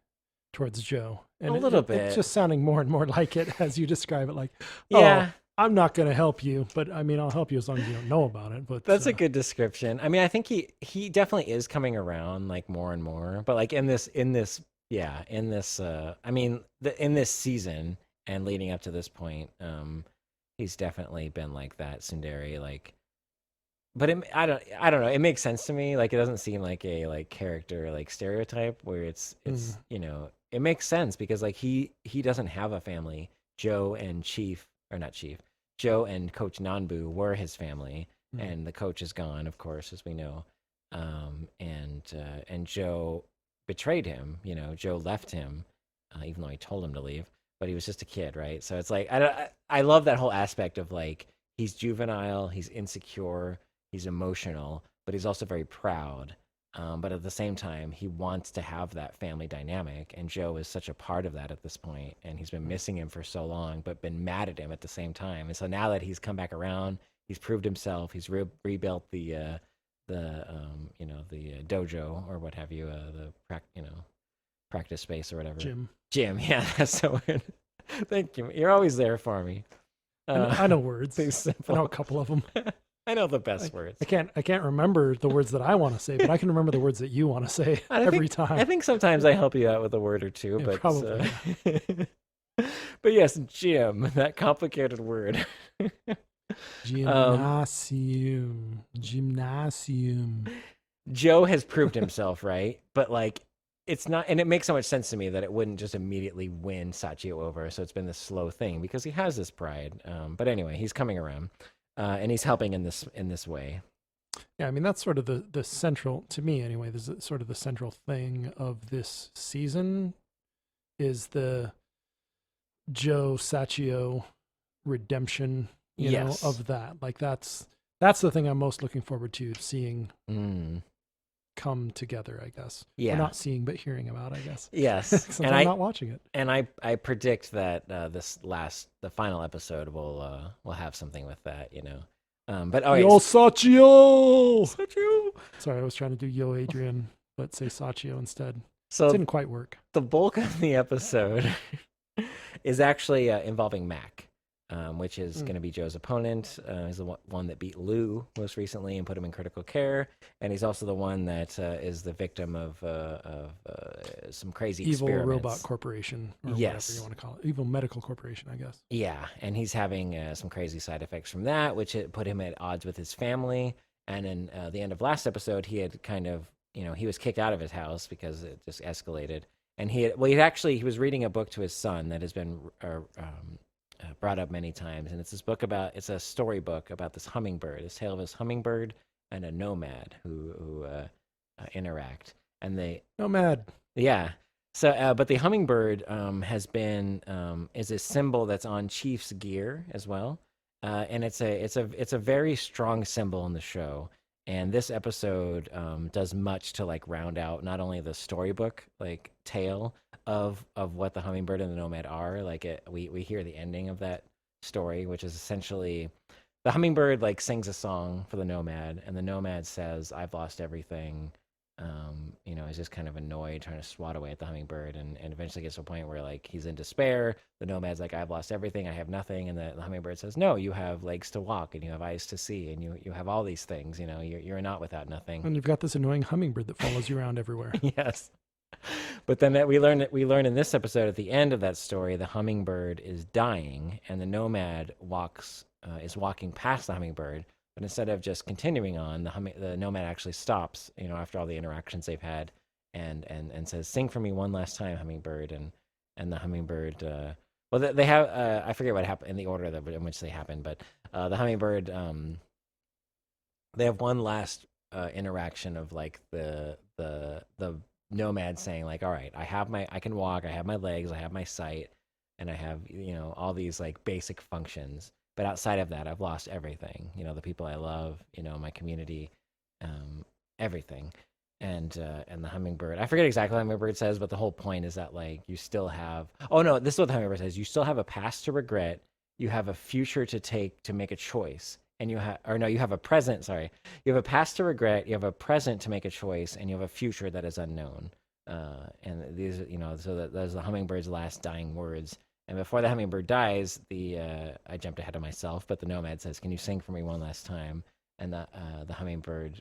towards Joe, and a little bit. It's just sounding more and more like it as you describe it. Like, yeah. I'm not going to help you, but I mean, I'll help you as long as you don't know about it. But that's a good description. I mean, I think he definitely is coming around like more and more. But like in this, I mean, in this season and leading up to this point, he's definitely been like that tsundere, like. But I don't know. It makes sense to me. Like it doesn't seem like a like character like stereotype where it's it makes sense because like he doesn't have a family. Joe and Joe and Coach Nanbu were his family, and the coach is gone, of course, as we know. And Joe betrayed him. Joe left him, even though he told him to leave. But he was just a kid, right? So it's like I love that whole aspect of like he's juvenile, he's insecure, he's emotional, but he's also very proud. But at the same time, he wants to have that family dynamic, and Joe is such a part of that at this point, and he's been missing him for so long, but been mad at him at the same time. And so now that he's come back around, he's proved himself. He's rebuilt the dojo or what have you, practice space or whatever. Gym. Yeah, that's so weird. Thank you. You're always there for me. I know words. I know a couple of them. I know the best words. I can't remember the words that I want to say, but I can remember the words that you want to say every time. I think sometimes I help you out with a word or two, but probably. But yes, gym, that complicated word. Gymnasium. Joe has proved himself, right? But like it's not, and it makes so much sense to me that it wouldn't just immediately win Sachio over. So it's been this slow thing because he has this pride. But anyway, he's coming around. And he's helping in this way. Yeah, I mean that's sort of the central, to me anyway. This is sort of the central thing of this season is the Joe Sachio redemption. You know, of that. Like that's the thing I'm most looking forward to seeing come together. I guess. Yeah. We're not seeing, but hearing about. I guess. Yes. And I'm not watching it. And I predict that the final episode will have something with that, But all right. Yo Sachio. Sorry, I was trying to do Yo Adrian, but say Sachio instead. So it didn't quite work. The bulk of the episode is actually involving Mac. Which is going to be Joe's opponent. He's the one that beat Lou most recently and put him in critical care, and he's also the one that is the victim of some crazy evil experiments. Robot corporation, or whatever you want to call it, evil medical corporation, I guess. Yeah, and he's having some crazy side effects from that, which put him at odds with his family. And in the end of last episode, he had kind of, he was kicked out of his house because it just escalated. And he was reading a book to his son that has been brought up many times, and it's a storybook about this hummingbird, this tale of this hummingbird and a nomad who interact, and they Nomad. Yeah. So, but the hummingbird is a symbol that's on Chief's gear as well, and it's a very strong symbol in the show. And this episode does much to like round out not only the storybook like tale of what the hummingbird and the nomad are. Like we hear the ending of that story, which is essentially the hummingbird like sings a song for the nomad, and the nomad says, "I've lost everything." He's just kind of annoyed, trying to swat away at the hummingbird, and eventually gets to a point where like he's in despair. The nomad's like, "I've lost everything, I have nothing," and the hummingbird says, "No, you have legs to walk, and you have eyes to see, and you have all these things. You're not without nothing." And you've got this annoying hummingbird that follows you around everywhere. Yes. But then we learn in this episode at the end of that story, the hummingbird is dying, and the nomad is walking past the hummingbird. But instead of just continuing on, the nomad actually stops, after all the interactions they've had, and says, "Sing for me one last time, hummingbird." And the hummingbird Well, they have I forget what happened in the order in which they happened, but the hummingbird they have one last interaction of like the nomad saying like, all right, I can walk, I have my legs, I have my sight, and I have all these like basic functions, but outside of that I've lost everything, the people I love, my community, everything. And the hummingbird, I forget exactly what the hummingbird says, but the whole point is that like you still have, oh no, this is what the hummingbird says: you still have a past to regret, you have a future to take to make a choice, and you have a present, sorry, you have a past to regret, you have a present to make a choice, and you have a future that is unknown. And these, so those are the hummingbird's last dying words. And before the hummingbird dies, I jumped ahead of myself, but the nomad says, "Can you sing for me one last time?" And the hummingbird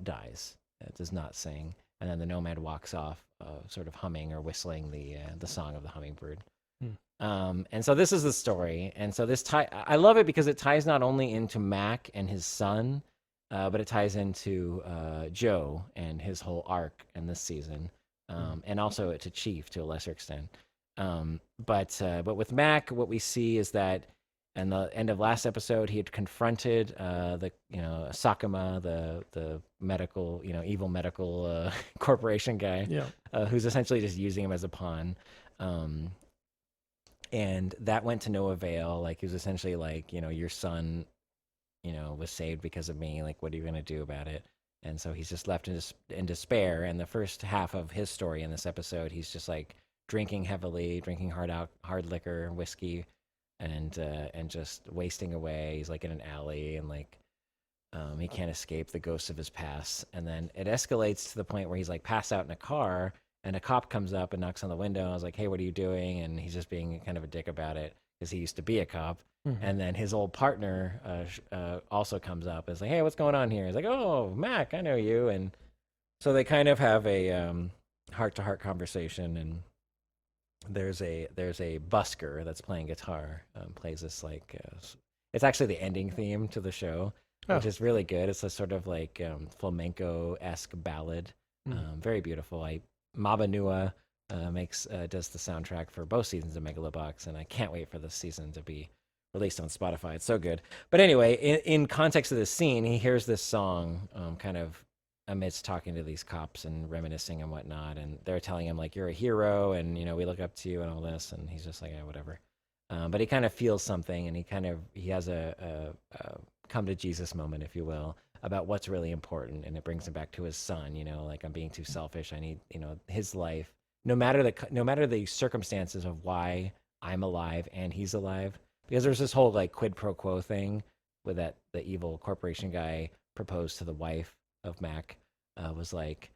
dies. It does not sing, and then the nomad walks off, sort of humming or whistling the song of the hummingbird. And so this is the story, and so I love it because it ties not only into Mac and his son, but it ties into Joe and his whole arc in this season, and also to Chief to a lesser extent. But with Mac, what we see is that in the end of last episode, he had confronted the Sakuma, the medical, evil medical corporation guy, who's essentially just using him as a pawn. And that went to no avail. Like, he was essentially like, your son, was saved because of me. Like, what are you going to do about it? And so he's just left in despair. And the first half of his story in this episode, he's just like drinking heavily, drinking hard liquor, whiskey, and just wasting away. He's like in an alley, and like he can't escape the ghosts of his past. And then it escalates to the point where he's like passed out in a car, and a cop comes up and knocks on the window. I was like, "Hey, what are you doing?" And he's just being kind of a dick about it because he used to be a cop. And then his old partner also comes up and is like, "Hey, what's going on here?" He's like, "Oh, Mac, I know you." And so they kind of have a heart-to-heart conversation, and there's a busker that's playing guitar, plays this like it's actually the ending theme to the show, which is really good. It's a sort of like flamenco-esque ballad, very beautiful. Mabanua does the soundtrack for both seasons of Megalobox, and I can't wait for this season to be released on Spotify. It's so good. But anyway, in context of this scene, he hears this song kind of amidst talking to these cops and reminiscing and whatnot, and they're telling him like, "You're a hero, and we look up to you and all this," and he's just like, "Yeah, whatever." But he kind of feels something, and he has a come to Jesus moment, if you will, about what's really important, and it brings him back to his son. Like, I'm being too selfish. I need his life, no matter the circumstances of why I'm alive and he's alive, because there's this whole like quid pro quo thing with the evil corporation guy proposed to the wife of Mac, was like,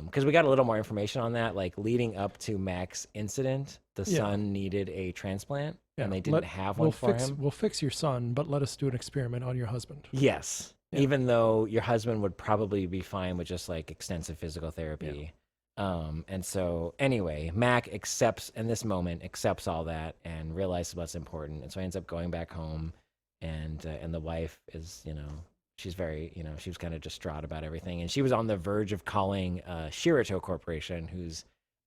because we got a little more information on that, like leading up to Mac's incident, the son needed a transplant, and they didn't have one for him. We'll fix your son, but let us do an experiment on your husband. Yes. Yeah. Even though your husband would probably be fine with just like extensive physical therapy. And so anyway, Mac accepts all that and realizes what's important. And so he ends up going back home, and the wife is, she's very, she was kind of distraught about everything. And she was on the verge of calling Shirato Corporation, who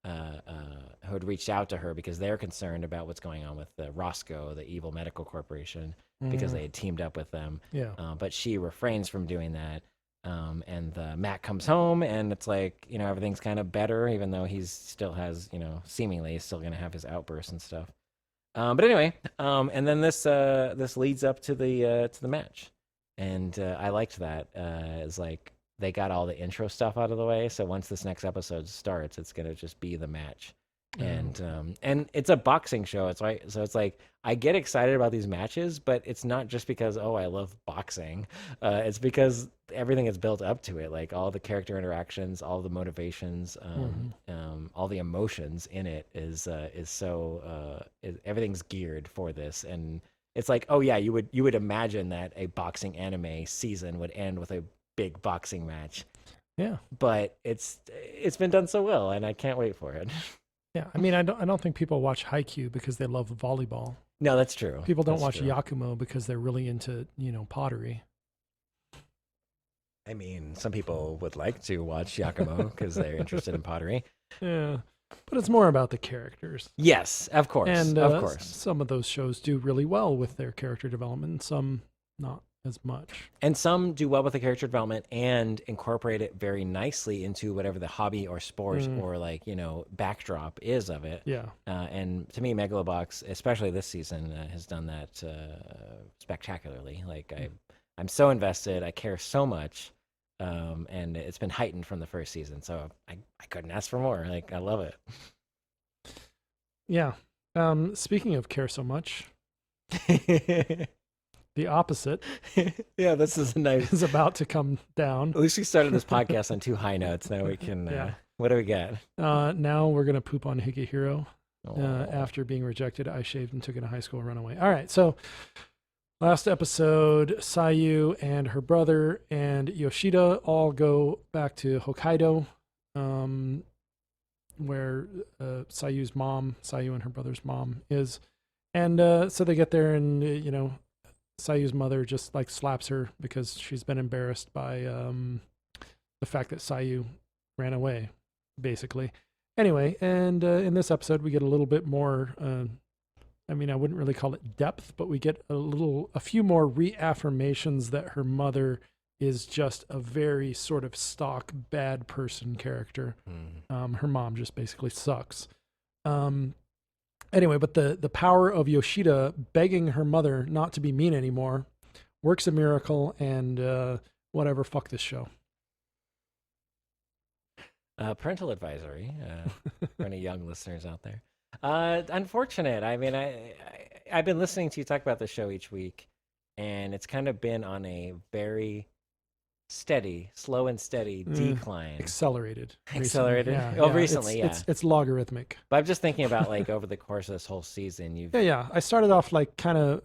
had reached out to her because they're concerned about what's going on with Roscoe, the evil medical corporation, because they had teamed up with them. But she refrains from doing that. And Matt comes home, and it's like, everything's kind of better, even though he's still has, seemingly he's still going to have his outbursts and stuff. But anyway, and then this leads up to the match. And I liked that. It's like they got all the intro stuff out of the way, so once this next episode starts, it's gonna just be the match. And it's a boxing show. It's right, so it's like I get excited about these matches, but it's not just because I love boxing. It's because everything is built up to it, like all the character interactions, all the motivations, all the emotions in it is so everything's geared for this. And it's like, oh yeah, you would imagine that a boxing anime season would end with a big boxing match. Yeah. But it's been done so well, and I can't wait for it. Yeah, I mean, I don't think people watch Haikyuu because they love volleyball. No, that's true. People don't watch Yakumo because they're really into, pottery. I mean, some people would like to watch Yakumo because they're interested in pottery. Yeah. But it's more about the characters. Yes, of course, And of course. some of those shows do really well with their character development, and some not as much. And some do well with the character development and incorporate it very nicely into whatever the hobby or sport or like, backdrop is of it. Yeah. And to me, Megalobox, especially this season, has done that spectacularly. Like I'm so invested. I care so much. And it's been heightened from the first season. So I couldn't ask for more. Like, I love it. Yeah. Speaking of care so much, the opposite yeah, this is a nice. is about to come down. At least we started this podcast on 2 high notes. Now we can. What do we got? Now we're gonna poop on Higehiro. After being rejected, I shaved and took in a high school runaway. All right, so last episode, Seijo and her brother and Yoshida all go back to Hokkaido, where Seijo and her brother's mom is. And so they get there, and Seiju's mother just like slaps her because she's been embarrassed by the fact that Seijo ran away, basically. Anyway, and in this episode, we get a little bit more. I wouldn't really call it depth, but we get a few more reaffirmations that her mother is just a very sort of stock bad person character. Her mom just basically sucks. Anyway, but the power of Yoshida begging her mother not to be mean anymore works a miracle, and whatever, fuck this show. Parental advisory for any young listeners out there. Unfortunate. I mean, I've been listening to you talk about the show each week, and it's kind of been on a very slow and steady decline. Accelerated. Yeah, recently, It's logarithmic. But I'm just thinking about like over the course of this whole season, you've I started off like kind of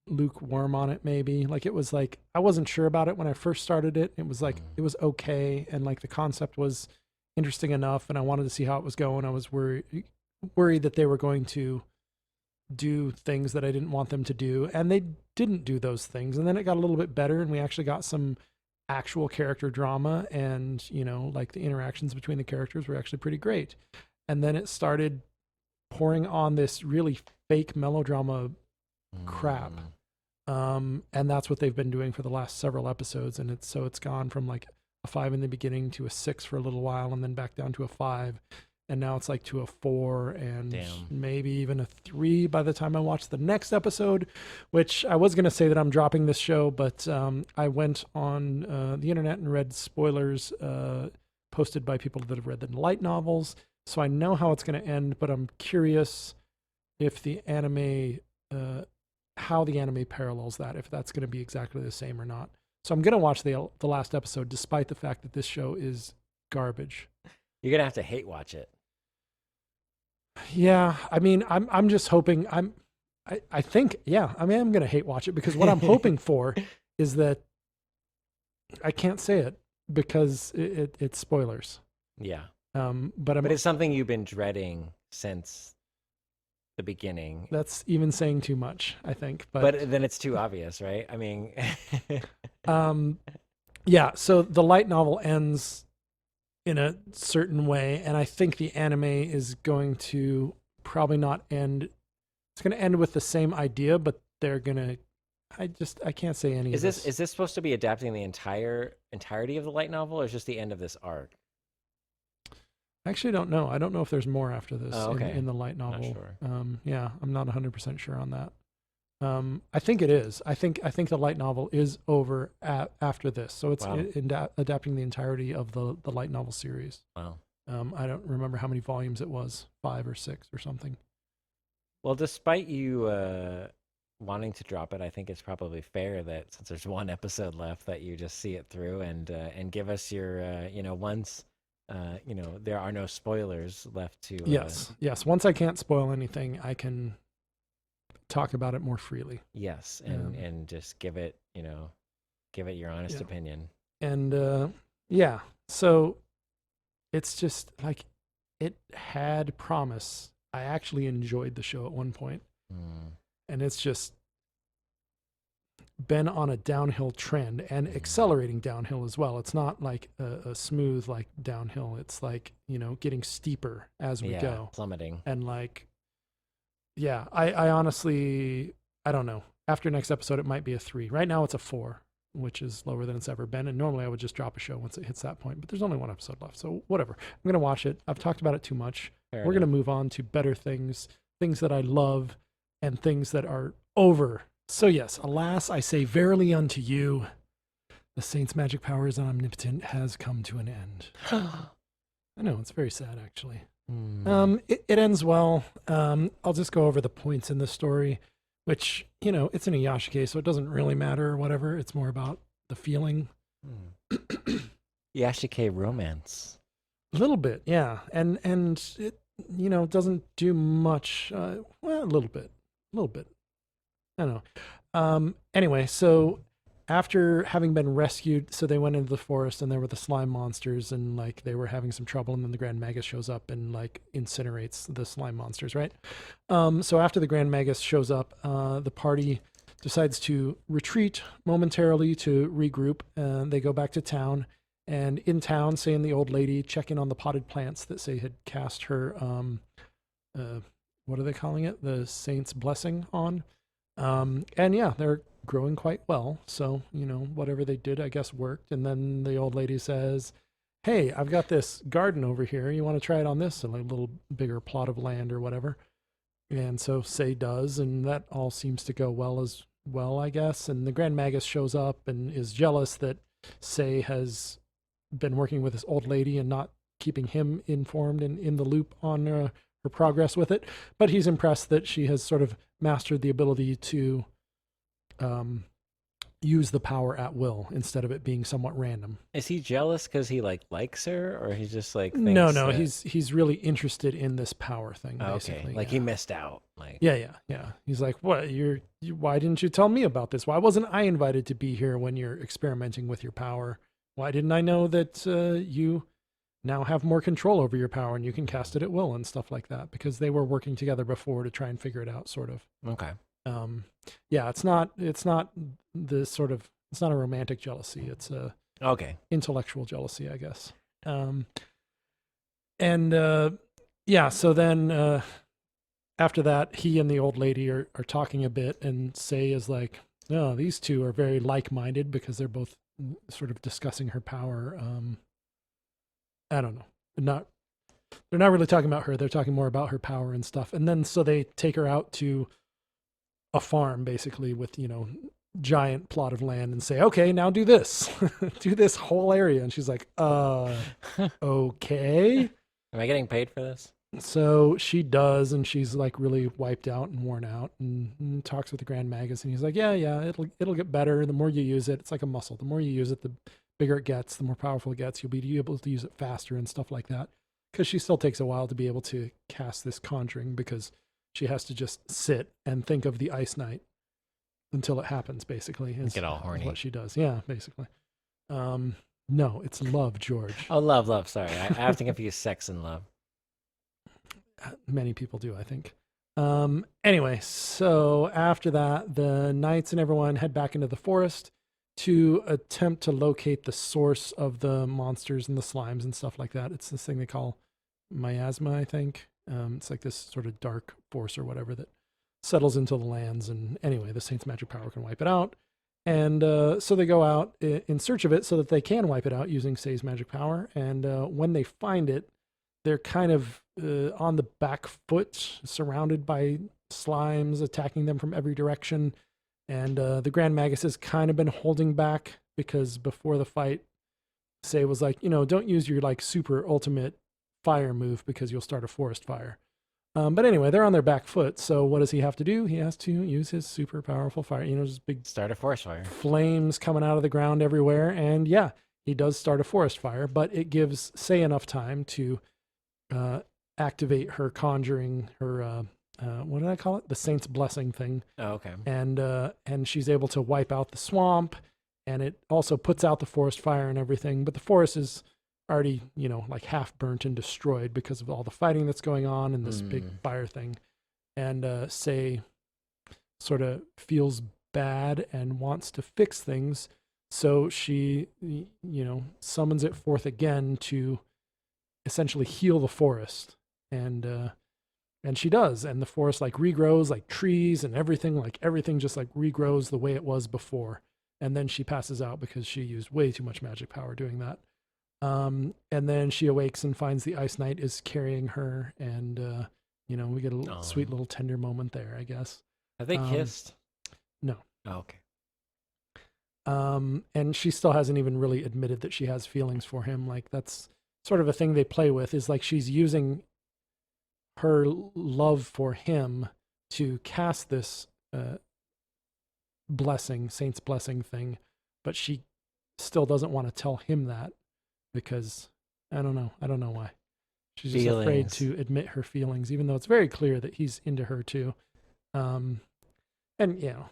lukewarm on it, maybe. Like it was like I wasn't sure about it when I first started it. It was like it was okay, and like the concept was interesting enough, and I wanted to see how it was going. I was worried that they were going to do things that I didn't want them to do, and they didn't do those things. And then it got a little bit better, and we actually got some actual character drama, and like the interactions between the characters were actually pretty great. And then it started pouring on this really fake melodrama crap, and that's what they've been doing for the last several episodes. And it's gone from like a 5 in the beginning to a 6 for a little while, and then back down to a 5. And now it's like to a 4 and maybe even a 3 by the time I watch the next episode, which I was going to say that I'm dropping this show, but I went on the internet and read spoilers posted by people that have read the light novels. So I know how it's going to end, but I'm curious if the anime, how the anime parallels that, if that's going to be exactly the same or not. So I'm going to watch the last episode, despite the fact that this show is garbage. You're gonna have to hate watch it. Yeah, I mean, I'm just hoping. I think, yeah. I mean, I'm gonna hate watch it because what I'm hoping for is that I can't say it because it's spoilers. Yeah. But it's something you've been dreading since the beginning. That's even saying too much, I think. But then it's too obvious, right? I mean. Yeah. So the light novel ends in a certain way, and I think the anime is going to probably not end. It's going to end with the same idea, but they're going to. I can't say any of this. Is this supposed to be adapting the entirety of the light novel, or is just the end of this arc? I actually don't know. I don't know if there's more after this in the light novel. Not sure. Yeah, I'm not 100% sure on that. I think it is. I think the light novel is over after this, so it's adapting the entirety of the light novel series. Wow. I don't remember how many volumes it was, 5 or 6 or something. Well, despite you wanting to drop it, I think it's probably fair that since there's 1 episode left, that you just see it through and give us your once there are no spoilers left to. Yes. Once I can't spoil anything, I can talk about it more freely. Yes, and just give it your honest opinion. And so it's just like it had promise. I actually enjoyed the show at one point, and it's just been on a downhill trend and accelerating downhill as well. It's not like a smooth like downhill. It's like, getting steeper as we go. Plummeting. And like, yeah, I honestly, I don't know. After next episode, it might be a 3. Right now it's a 4, which is lower than it's ever been. And normally I would just drop a show once it hits that point, but there's only one episode left. So whatever. I'm going to watch it. I've talked about it too much. We're going to move on to better things, things that I love and things that are over. So yes, alas, I say verily unto you, the saint's magic powers and omnipotent has come to an end. I know, it's very sad actually. It ends well. I'll just go over the points in the story, which, it's in a Yashike, so it doesn't really matter or whatever. It's more about the feeling. Yashike romance. A little bit, yeah. And it, doesn't do much. Well, a little bit. I don't know. Anyway, so after having been rescued, so they went into the forest and there were the slime monsters and like they were having some trouble, and then the Grand Magus shows up and like incinerates the slime monsters, right? So after the Grand Magus shows up, the party decides to retreat momentarily to regroup, and they go back to town. And in town, Sei and the old lady check in on the potted plants that Sei had cast her, what are they calling it? The Saint's Blessing on. And yeah, they're growing quite well. So, whatever they did, I guess, worked. And then the old lady says, hey, I've got this garden over here. You want to try it on this? And a little bigger plot of land or whatever. And so Sei does, and that all seems to go well as well, I guess. And the Grand Magus shows up and is jealous that Sei has been working with this old lady and not keeping him informed and in the loop on her progress with it. But he's impressed that she has sort of mastered the ability to use the power at will instead of it being somewhat random. Is he jealous because he likes her, or he's just like thinks no that... he's really interested in this power thing, basically. Okay, he missed out. Yeah. He's like, what, why didn't you tell me about this? Why wasn't I invited to be here when you're experimenting with your power? Why didn't I know that you now have more control over your power and you can cast it at will and stuff like that? Because they were working together before to try and figure it out, sort of. Okay. Yeah, it's not the sort of, it's not a romantic jealousy. It's a intellectual jealousy, I guess. Yeah, so then after that, he and the old lady are talking a bit, and Sei is like, oh, these two are very like-minded because they're both sort of discussing her power. I don't know. They're not really talking about her. They're talking more about her power and stuff. And then so they take her out to a farm, basically, with, giant plot of land, and say, okay, now do this. Do this whole area. And she's like, okay. Am I getting paid for this? So she does, and she's like really wiped out and worn out, and talks with the Grand Magus, and he's like, yeah, it'll get better. The more you use it, it's like a muscle. The more you use it, the bigger it gets, the more powerful it gets. You'll be able to use it faster and stuff like that. Because she still takes a while to be able to cast this conjuring, because she has to just sit and think of the Ice Knight until it happens, basically. Get all horny. What she does. Yeah, basically. No, it's love, George. Oh, love. Sorry. I have to confuse sex and love. Many people do, I think. Anyway, so after that, the knights and everyone head back into the forest to attempt to locate the source of the monsters and the slimes and stuff like that. It's this thing they call miasma, I think. It's like this sort of dark force or whatever that settles into the lands. And anyway, the Saint's magic power can wipe it out. And so they go out in search of it so that they can wipe it out using Sei's magic power. And when they find it, they're kind of on the back foot, surrounded by slimes attacking them from every direction. And the Grand Magus has kind of been holding back, because before the fight, Sei was like, don't use your like super ultimate fire move because you'll start a forest fire. But anyway, they're on their back foot. So what does he have to do? He has to use his super powerful fire. Just big start a forest fire. Flames coming out of the ground everywhere. And yeah, he does start a forest fire, but it gives Sei enough time to activate her conjuring, her what did I call it? The Saint's Blessing thing. Oh, okay. And she's able to wipe out the swamp, and it also puts out the forest fire and everything. But the forest is already, like half burnt and destroyed because of all the fighting that's going on and this big fire thing. And Sei sort of feels bad and wants to fix things. So she, summons it forth again to essentially heal the forest. And she does. And the forest like regrows like trees and everything just like regrows the way it was before. And then she passes out because she used way too much magic power doing that. And then she awakes and finds the Ice Knight is carrying her. And, we get a sweet little tender moment there, I guess. Have they kissed? No. Oh, okay. And she still hasn't even really admitted that she has feelings for him. Like that's sort of a thing they play with, is like she's using her love for him to cast this saint's blessing thing, but she still doesn't want to tell him that because I don't know why. She's just afraid to admit her feelings, even though it's very clear that he's into her too. And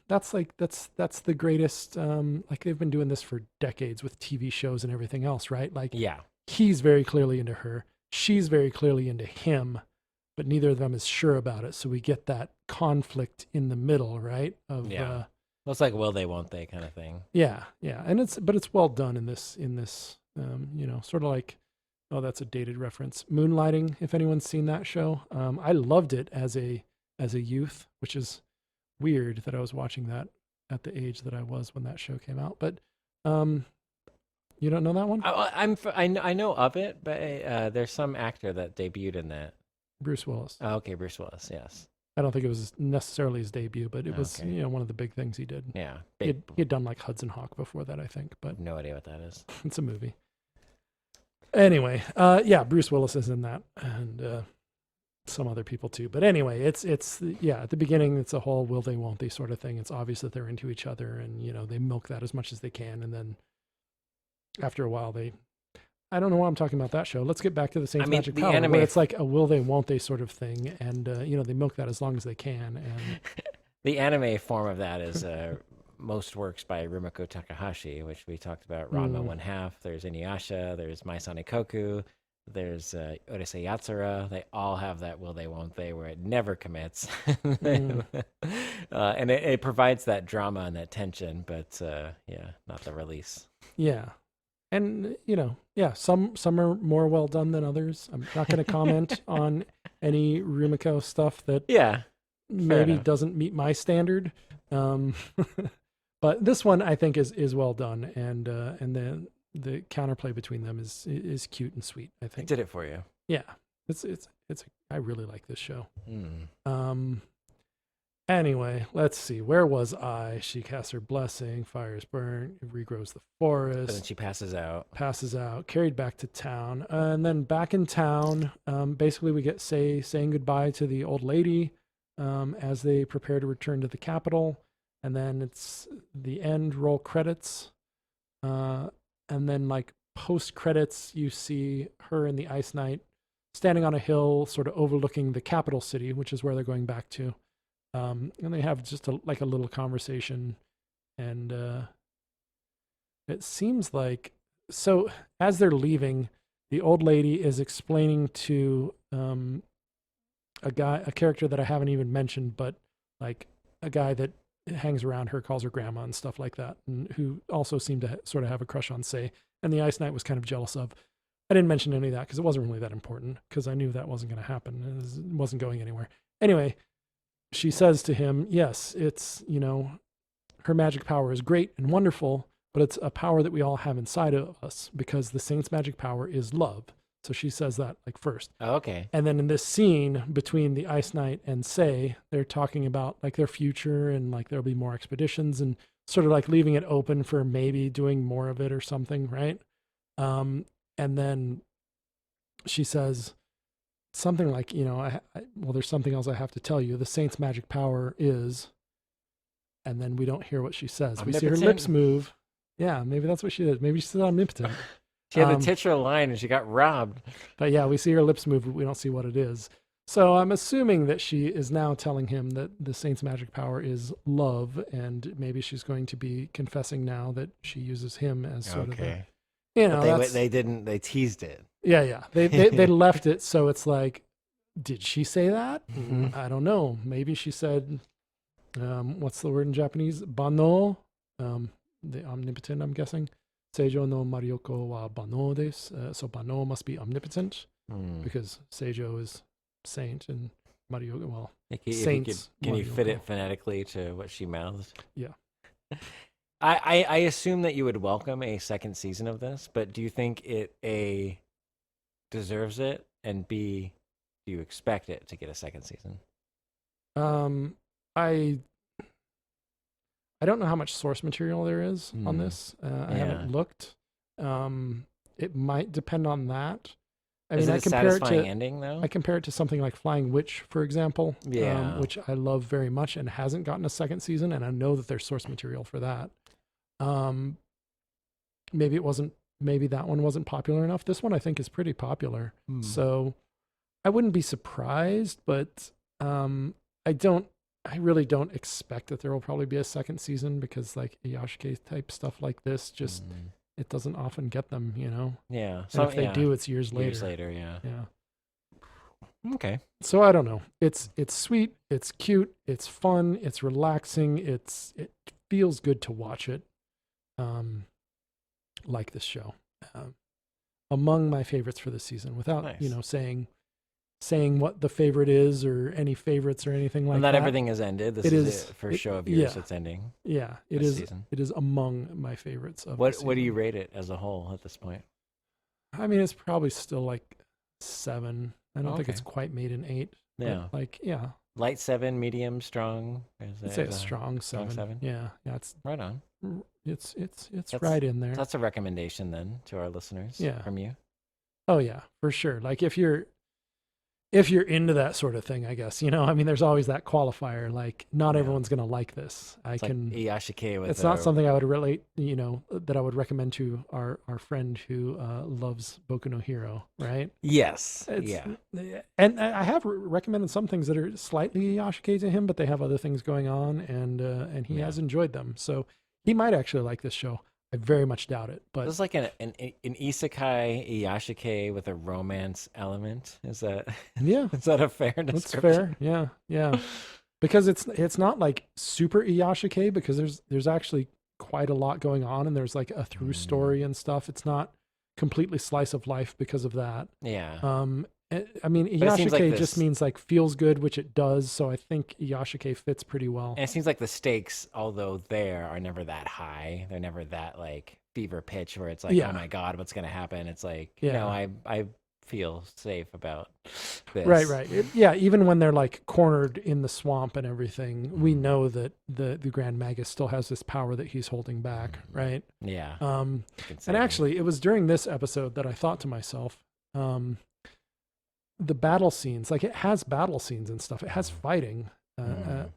that's the greatest, like they've been doing this for decades with TV shows and everything else, right? Like, yeah, he's very clearly into her. She's very clearly into him, but neither of them is sure about it. So we get that conflict in the middle, right? Well, it's like will they, won't they kind of thing. Yeah. And it's well done in this, sort of like, oh, that's a dated reference. Moonlighting, if anyone's seen that show. I loved it as a youth, which is weird that I was watching that at the age that I was when that show came out. But you don't know that one? I know of it, but there's some actor that debuted in that. Bruce Willis. Oh, okay, Bruce Willis. Yes. I don't think it was necessarily his debut, but it was one of the big things he did. Yeah. He had done like Hudson Hawk before that, I think. But no idea what that is. It's a movie. Anyway, Bruce Willis is in that, and some other people too. But anyway, it's at the beginning, it's a whole will they, won't they sort of thing. It's obvious that they're into each other, and they milk that as much as they can, and then after a while I don't know why I'm talking about that show. Let's get back to the Saint's Magic Power, where it's like a will they, won't they sort of thing, and they milk that as long as they can. And the anime form of that is most works by Rumiko Takahashi, which we talked about. Ranma 1/2. There's Inuyasha. There's Mai Sanikoku. There's Urusei Yatsura. They all have that will they, won't they, where it never commits. And it provides that drama and that tension, but not the release. Yeah. And, some are more well done than others. I'm not going to comment on any Rumiko stuff that maybe doesn't meet my standard. But this one I think is well done, and the counterplay between them is cute and sweet, I think. It did it for you. Yeah. I really like this show. Anyway, let's see. Where was I? She casts her blessing, fires burn, regrows the forest. But then she passes out. Carried back to town. And then back in town, basically we get saying goodbye to the old lady as they prepare to return to the capital. And then it's the end, roll credits. And then like post credits, you see her and the Ice Knight standing on a hill, sort of overlooking the capital city, which is where they're going back to. And they have just a little conversation, and it seems like, so as they're leaving, the old lady is explaining to a character that I haven't even mentioned, but like a guy that hangs around her, calls her grandma and stuff like that, and who also seemed to sort of have a crush on Sei, and the Ice Knight was kind of jealous of. I didn't mention any of that because it wasn't really that important, because I knew that wasn't going to happen. It wasn't going anywhere. Anyway, she says to him, yes, it's, her magic power is great and wonderful, but it's a power that we all have inside of us, because the saint's magic power is love. So she says that like first. Oh, okay. And then in this scene between the Ice Knight and Sei, they're talking about like their future, and like there'll be more expeditions, and sort of like leaving it open for maybe doing more of it or something, right? And then she says something like, well, there's something else I have to tell you. The saint's magic power is, and then we don't hear what she says. We see her lips move. Yeah, maybe that's what she did. Maybe she's omnipotent. She had the titular line and she got robbed. But yeah, we see her lips move, but we don't see what it is. So I'm assuming that she is now telling him that the saint's magic power is love, and maybe she's going to be confessing now that she uses him as sort of the, but they teased it. Yeah. They left it so it's like, did she say that? I don't know. Maybe she said, what's the word in Japanese? Bannou, the omnipotent, I'm guessing. Seijo no Maryoku wa Bannou desu. So Bannou must be omnipotent because Seijo is saint and Maryoku, well, saints. Can you fit Maryoku. it phonetically to what she mouthed? Yeah. I assume that you would welcome a second season of this, but do you think it A deserves it, and B, do you expect it to get a second season? I don't know how much source material there is on this. I haven't looked. It might depend on that. Is it a satisfying ending, though? I compare it to something like Flying Witch, for example, Yeah. which I love very much and hasn't gotten a second season, and I know that there's source material for that. Maybe that one wasn't popular enough. This one I think is pretty popular. So I wouldn't be surprised, but I really don't expect that there will probably be a second season because like Iyashike type stuff like this just it doesn't often get them, you know. Yeah. So if they do, it's years later. Years later, yeah. Yeah. Okay. So I don't know. It's sweet, it's cute, it's fun, it's relaxing, it feels good to watch it. Like this show. Among my favorites for this season, without saying what the favorite is or any favorites or anything like that. Not everything is ended. This is it for show of yours. It's ending. Yeah, it is. Season. It is among my favorites of what do you rate it as a whole at this point? I mean, it's probably still like 7. I don't think it's quite made an 8. Yeah. Like, light 7, medium, strong. I'd say a strong 7. Strong 7. Yeah, it's right on. It's right in there. That's a recommendation then to our listeners. Yeah. From you. Oh yeah, for sure. Like if you're into that sort of thing, I guess, you know, I mean, there's always that qualifier. Like not everyone's going to like this. It's like Iyashike it's not something I would relate, you know, that I would recommend to our friend who loves Boku no Hero, right? Yes. And I have recommended some things that are slightly Iyashike to him, but they have other things going on and he has enjoyed them. So he might actually like this show. I very much doubt it, but it's like an isekai Iyashike with a romance element. Is that is that a fair description? That's fair. Yeah. Because it's not like super Iyashike because there's actually quite a lot going on and there's like a through story and stuff. It's not completely slice of life because of that. Yeah. I mean, Iyashike just means like feels good, which it does. So I think Iyashike fits pretty well. And it seems like the stakes, although are never that high. They're never that like fever pitch where it's like, oh my God, what's going to happen? It's like, no, I feel safe about this. Right. Even when they're like cornered in the swamp and everything, we know that the Grand Magus still has this power that he's holding back, right? Yeah. And actually, it was during this episode that I thought to myself, the battle scenes, like it has battle scenes and stuff. It has fighting, but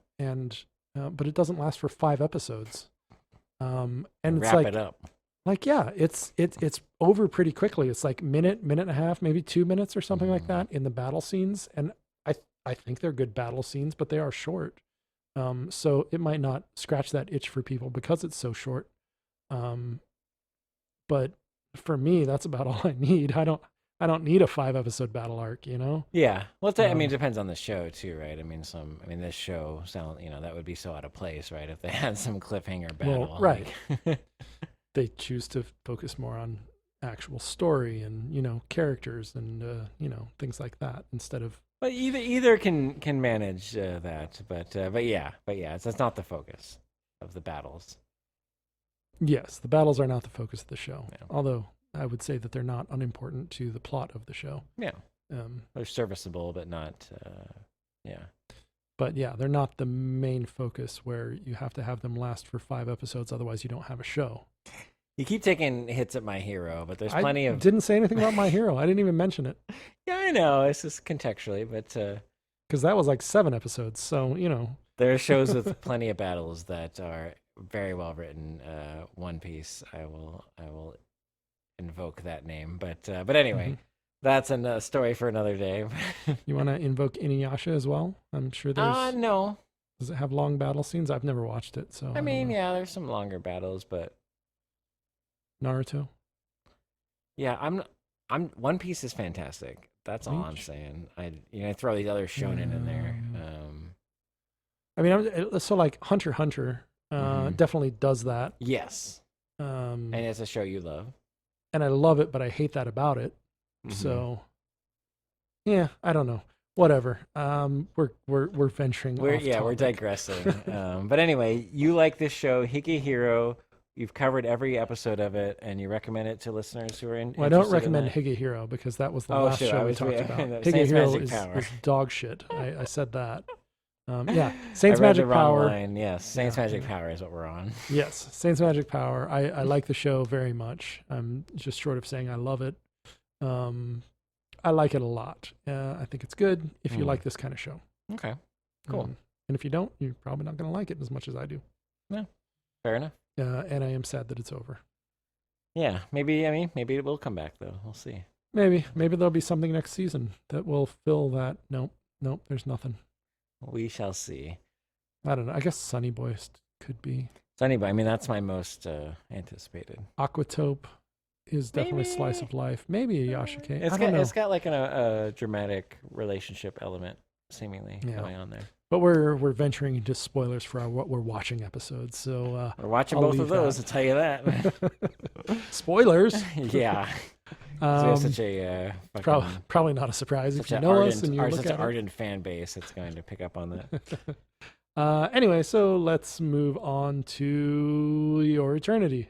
it doesn't last for 5 episodes. And it's wrap it up. Like, yeah, it's over pretty quickly. It's like minute and a half, maybe 2 minutes or something like that in the battle scenes. And I think they're good battle scenes, but they are short. So it might not scratch that itch for people because it's so short. But for me, that's about all I need. I don't need a 5-episode battle arc, you know? Yeah. Well, I mean, it depends on the show too, right? I mean, this show that would be so out of place, right? If they had some cliffhanger battle. Well, right. They choose to focus more on actual story and, you know, characters and, you know, things like that instead of. But either can manage that, but yeah, that's not the focus of the battles. Yes, the battles are not the focus of the show. Yeah. Although I would say that they're not unimportant to the plot of the show. Yeah. They're serviceable, but not, But yeah, they're not the main focus where you have to have them last for 5 episodes. Otherwise, you don't have a show. You keep taking hits at My Hero, but there's plenty of. I didn't say anything about My Hero. I didn't even mention it. Yeah, I know. It's just contextually, but. Because that was like 7 episodes. So, you know. There are shows with plenty of battles that are very well written. One Piece, I will invoke that name. But anyway, that's a story for another day. You want to invoke Inuyasha as well? I'm sure there's. No. Does it have long battle scenes? I've never watched it, so. I mean, there's some longer battles, but. Naruto. Yeah, I'm. One Piece is fantastic. That's all I'm saying. I throw these other shonen in there. I mean, so like Hunter x Hunter definitely does that. Yes. And it's a show you love. And I love it, but I hate that about it. So, yeah, I don't know. Whatever. We're venturing. We're digressing. But anyway, you like this show, Higehiro. You've covered every episode of it, and you recommend it to listeners who are in. Well, I don't recommend Higehiro because that was the last show we talked about. Higehiro is dog shit. I said that. Yeah, Saint's Magic Power. Yes, Saint's Magic Power is what we're on. Yes, Saint's Magic Power. I like the show very much. I'm just short of saying I love it. I like it a lot. I think it's good if you like this kind of show. Okay, cool. And if you don't, you're probably not going to like it as much as I do. No, fair enough. And I am sad that it's over. Yeah, maybe it will come back though. We'll see. Maybe there'll be something next season that will fill that. Nope, there's nothing. We shall see. I don't know. I guess Sunny Boy could be. Sunny Boy. I mean, that's my most anticipated. Aquatope is definitely slice of life. Maybe a Yashike. It's got like a dramatic relationship element seemingly going on there. But we're venturing into spoilers for our what we're watching episodes. So we're watching both of those. I'll tell you that. Spoilers. Yeah. So we have such a probably not a surprise if you know us and you look such at an ardent fan base. It's going to pick up on that. Anyway, so let's move on to your eternity.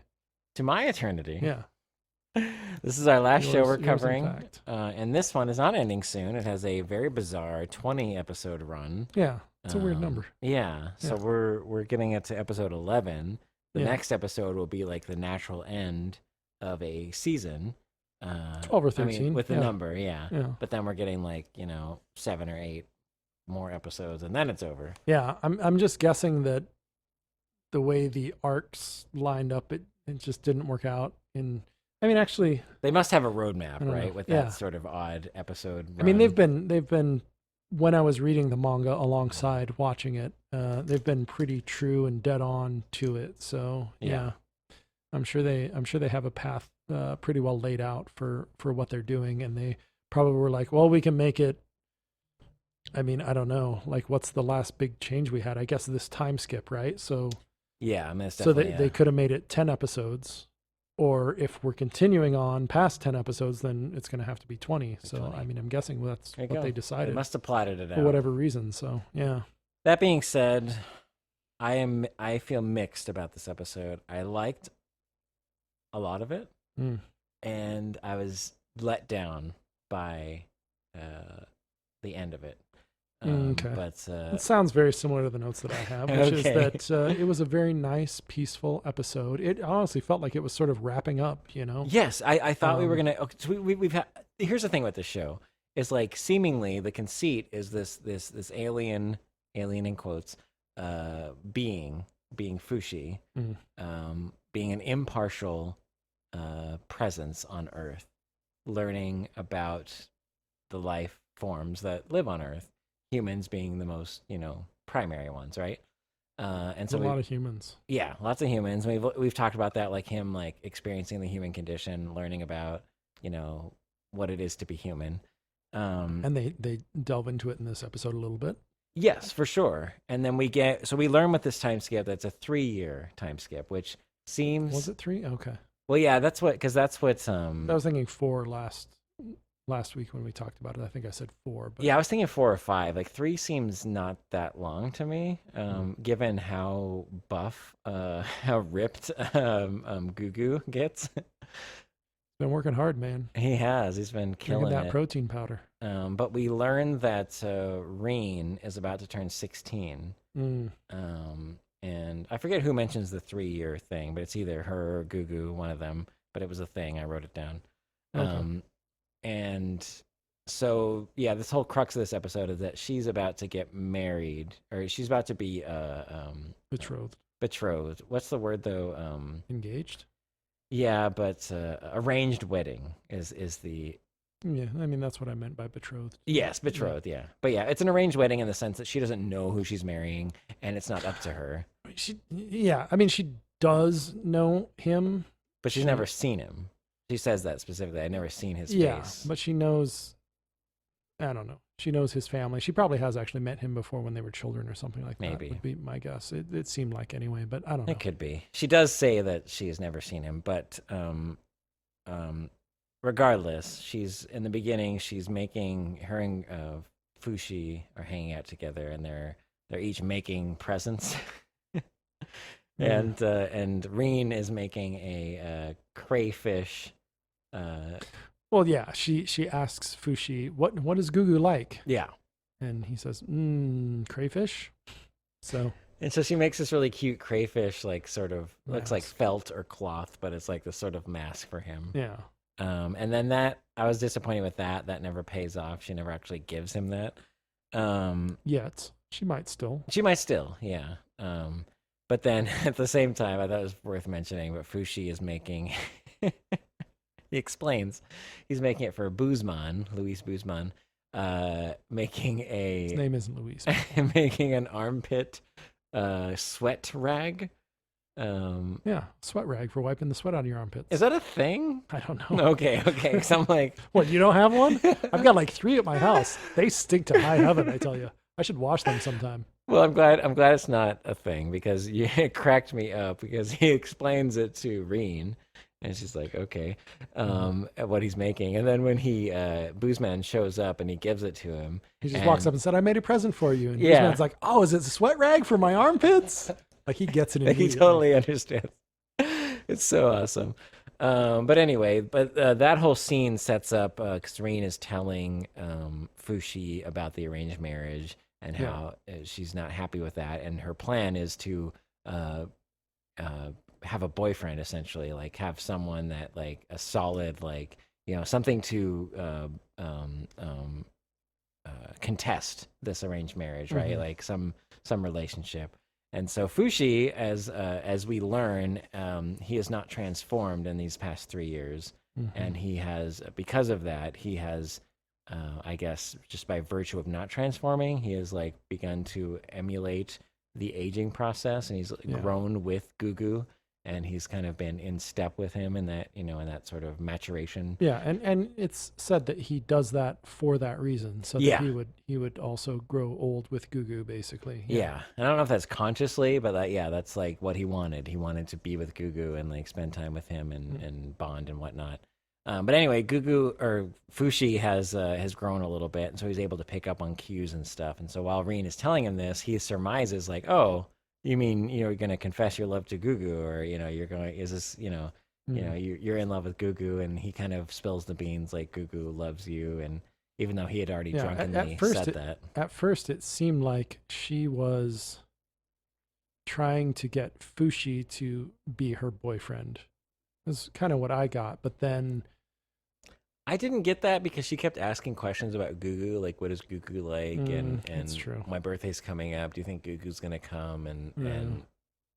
To my eternity. Yeah. This is our last show we're covering, and this one is not ending soon. It has a very bizarre 20-episode run. Yeah, it's a weird number. Yeah, so we're getting it to episode 11. The next episode will be like the natural end of a season. 12 or 13. I mean, with the number, yeah. But then we're getting like 7 or 8 more episodes, and then it's over. Yeah, I'm just guessing that the way the arcs lined up, it just didn't work out in. I mean, actually, they must have a roadmap, right? With that Yeah. sort of odd episode run. I mean, they've been when I was reading the manga alongside watching it, they've been pretty true and dead on to it. So yeah. I'm sure they have a path pretty well laid out for what they're doing, and they probably were like, well, we can make it. I mean, I don't know, like what's the last big change we had? I guess this time skip, right? So yeah, I mean, so they could have made it 10 episodes. Or if we're continuing on past 10 episodes, then it's going to have to be 20. So, 20. I mean, I'm guessing that's what they decided. They must have plotted it out. For whatever reason. So, yeah. That being said, I feel mixed about this episode. I liked a lot of it. And I was let down by the end of it. Okay. But it sounds very similar to the notes that I have, which is that it was a very nice, peaceful episode. It honestly felt like it was sort of wrapping up, Yes, I thought we were gonna. Okay, so we've had. Here's the thing with this show: is like seemingly the conceit is this alien in quotes, being Fushi, being an impartial presence on Earth, learning about the life forms that live on Earth. Humans being the most, primary ones, right? And so a lot of humans. Yeah, lots of humans. We've talked about that, like him, like experiencing the human condition, learning about, what it is to be human. And they delve into it in this episode a little bit. Yes, for sure. And then we learn with this time skip that's a 3-year time skip, which seems. Was it 3? Okay. Well, yeah, that's what's. I was thinking 4 last week when we talked about it. I think I said 4. But yeah, I was thinking 4 or 5. Like 3 seems not that long to me, given how buff, how ripped Gugu gets. Been working hard, man. He has. He's been killing that protein powder. But we learned that Reen is about to turn 16. And I forget who mentions the 3-year thing, but it's either her or Gugu, one of them. But it was a thing. I wrote it down. Okay. And so, yeah, this whole crux of this episode is that she's about to get married, or she's about to be betrothed. Betrothed. What's the word though? Engaged. Yeah, but arranged wedding is the. Yeah, I mean that's what I meant by betrothed. Yes, betrothed. Yeah, but yeah, it's an arranged wedding in the sense that she doesn't know who she's marrying, and it's not up to her. I mean she does know him, but she's never seen him. She says that specifically. I've never seen his face. Yeah, but she knows. I don't know. She knows his family. She probably has actually met him before when they were children or something like that. Maybe. Would be my guess. It seemed like anyway, but I don't know. It could be. She does say that she has never seen him, but regardless, she's in the beginning. She's making her and Fushi are hanging out together, and they're each making presents. And Rin is making a crayfish. Well, yeah, she asks Fushi, what is Gugu like? Yeah. And he says, crayfish. And so she makes this really cute crayfish, like sort of looks like felt or cloth, but it's like this sort of mask for him. Yeah. And then I was disappointed with that. That never pays off. She never actually gives him that. Yet. She might still. Yeah. But then at the same time, I thought it was worth mentioning, but Fushi is making, he explains, he's making it for Luis Buzman, making His name isn't Luis. making an armpit sweat rag. Yeah, sweat rag for wiping the sweat out of your armpits. Is that a thing? I don't know. Okay. So I'm like, what, you don't have one? I've got like 3 at my house. They stink to high heaven, I tell you. I should wash them sometime. Well, I'm glad it's not a thing, because it cracked me up, because he explains it to Rin, and she's like, okay, what he's making. And then when Boozman shows up and he gives it to him, he just walks up and said, I made a present for you. And Boozman's like, oh, is it a sweat rag for my armpits? Like, he gets it immediately. He totally understands. It's so awesome. But anyway, that whole scene sets up, because Rin is telling Fushi about the arranged marriage and how she's not happy with that. And her plan is to have a boyfriend, essentially, like have someone that, like, a solid, like, something to contest this arranged marriage, right? Mm-hmm. Like some relationship. And so Fushi, as we learn, he is not transformed in these past 3 years. Mm-hmm. And he has, because of that, he has, I guess, just by virtue of not transforming, he has, like, begun to emulate the aging process, and he's grown with Gugu, and he's kind of been in step with him in that, in that sort of maturation. Yeah, and it's said that he does that for that reason, so that he would also grow old with Gugu, basically. Yeah. And I don't know if that's consciously, but that's like what he wanted. He wanted to be with Gugu and, like, spend time with him and bond and whatnot. But anyway, Fushi has grown a little bit, and so he's able to pick up on cues and stuff. And so while Rin is telling him this, he surmises, like, oh, you mean you're going to confess your love to Gugu, or you're going, is this, you're in love with Gugu, and he kind of spills the beans, like, Gugu loves you, and even though he had already drunkenly said that. At first, it seemed like she was trying to get Fushi to be her boyfriend. That's kind of what I got, but then I didn't get that, because she kept asking questions about Gugu, like, what is Gugu like, and that's true. My birthday's coming up. Do you think Gugu's gonna come? And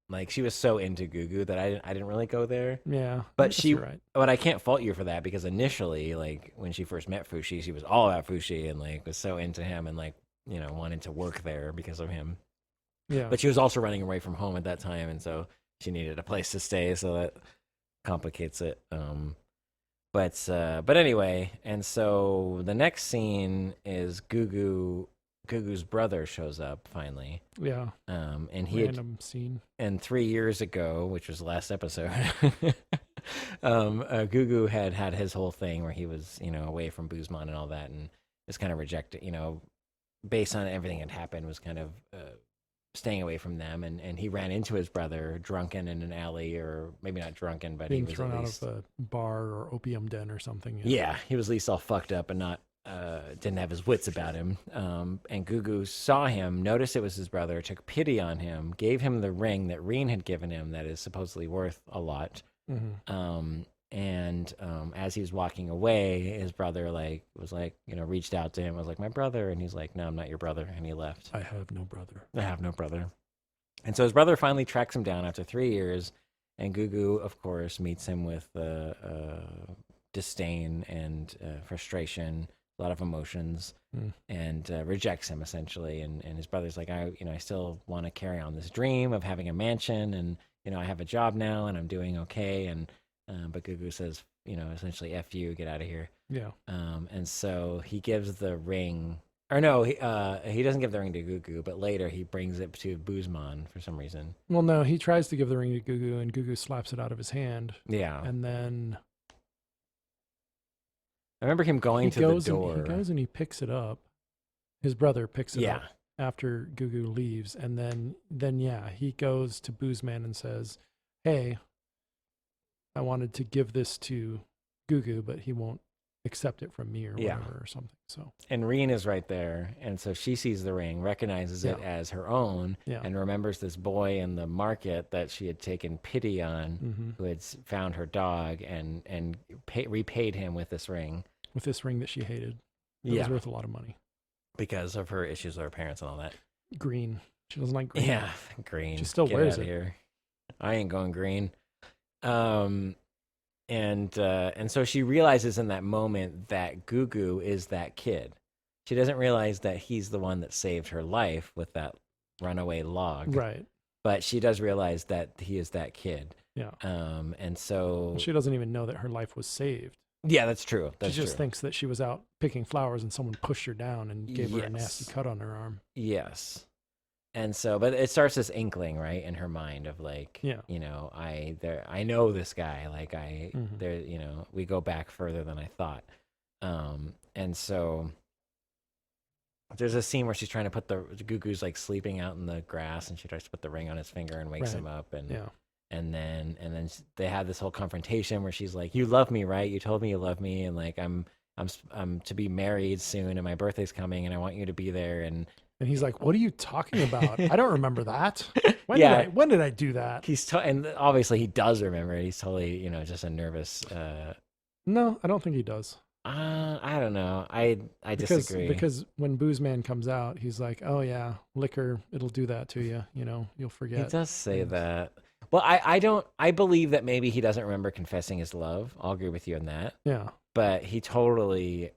like, she was so into Gugu that I didn't really go there. Yeah, but but I can't fault you for that, because initially, like, when she first met Fushi, she was all about Fushi and, like, was so into him and, like, wanted to work there because of him. Yeah, but she was also running away from home at that time, and so she needed a place to stay, so that complicates it. But anyway, and so the next scene is Gugu's brother shows up finally. Yeah. And he random scene. And 3 years ago, which was the last episode, Gugu had his whole thing where he was, away from Buzman and all that, and was kind of rejected, based on everything that happened, was kind of staying away from them, and he ran into his brother drunken in an alley, or maybe not drunken, but being he was thrown out of a bar or opium den or something. Yeah, he was at least all fucked up and not didn't have his wits about him. And Gugu saw him, noticed it was his brother, took pity on him, gave him the ring that Rin had given him that is supposedly worth a lot. Mm-hmm. And as he was walking away, his brother reached out to him, was like, my brother, and he's like, no, I'm not your brother, and he left. I have no brother. And so his brother finally tracks him down after 3 years, and Gugu, of course, meets him with disdain and frustration, a lot of emotions, and rejects him, essentially. And his brother's like, I still want to carry on this dream of having a mansion, and I have a job now, and I'm doing okay, but Gugu says, essentially, F you, get out of here. Yeah. And so he gives the ring Or no, he doesn't give the ring to Gugu, but later he brings it to Buzman for some reason. Well, no, he tries to give the ring to Gugu, and Gugu slaps it out of his hand. Yeah. And then I remember him going to the door. He goes and he picks it up. His brother picks it up after Gugu leaves. And then he goes to Buzman and says, hey, I wanted to give this to Gugu, but he won't accept it from me or whatever or something. So, and Reen is right there, and so she sees the ring, recognizes it as her own, and remembers this boy in the market that she had taken pity on, who had found her dog and repaid him with this ring. With this ring that she hated. It was worth a lot of money. Because of her issues with her parents and all that. Green. She doesn't like green. Yeah, green. She still wears it. Here. I ain't going green. And so she realizes in that moment that Gugu is that kid. She doesn't realize that he's the one that saved her life with that runaway log. Right. But she does realize that he is that kid. Yeah. And so she doesn't even know that her life was saved. Yeah, that's true. She just thinks that she was out picking flowers and someone pushed her down and gave her a nasty cut on her arm. Yes. And so, but it starts this inkling, right, in her mind of like, you know, I know this guy, like there, you know, we go back further than I thought. And so there's a scene where she's trying to put Gugu's like sleeping out in the grass, and she tries to put the ring on his finger and wakes him up, and then they have this whole confrontation where she's like, "You love me, right? You told me you love me, and like I'm to be married soon, and my birthday's coming, and I want you to be there." And he's like, "What are you talking about? I don't remember that. When did I do that?" And obviously he does remember it. He's totally, you know, just a nervous. No, I don't think he does. I don't know. I disagree. Because when Boozman comes out, he's like, "Oh yeah, liquor, it'll do that to you. You know, you'll forget." He does say that. Well, I believe that maybe he doesn't remember confessing his love. I'll agree with you on that. Yeah. But he totally,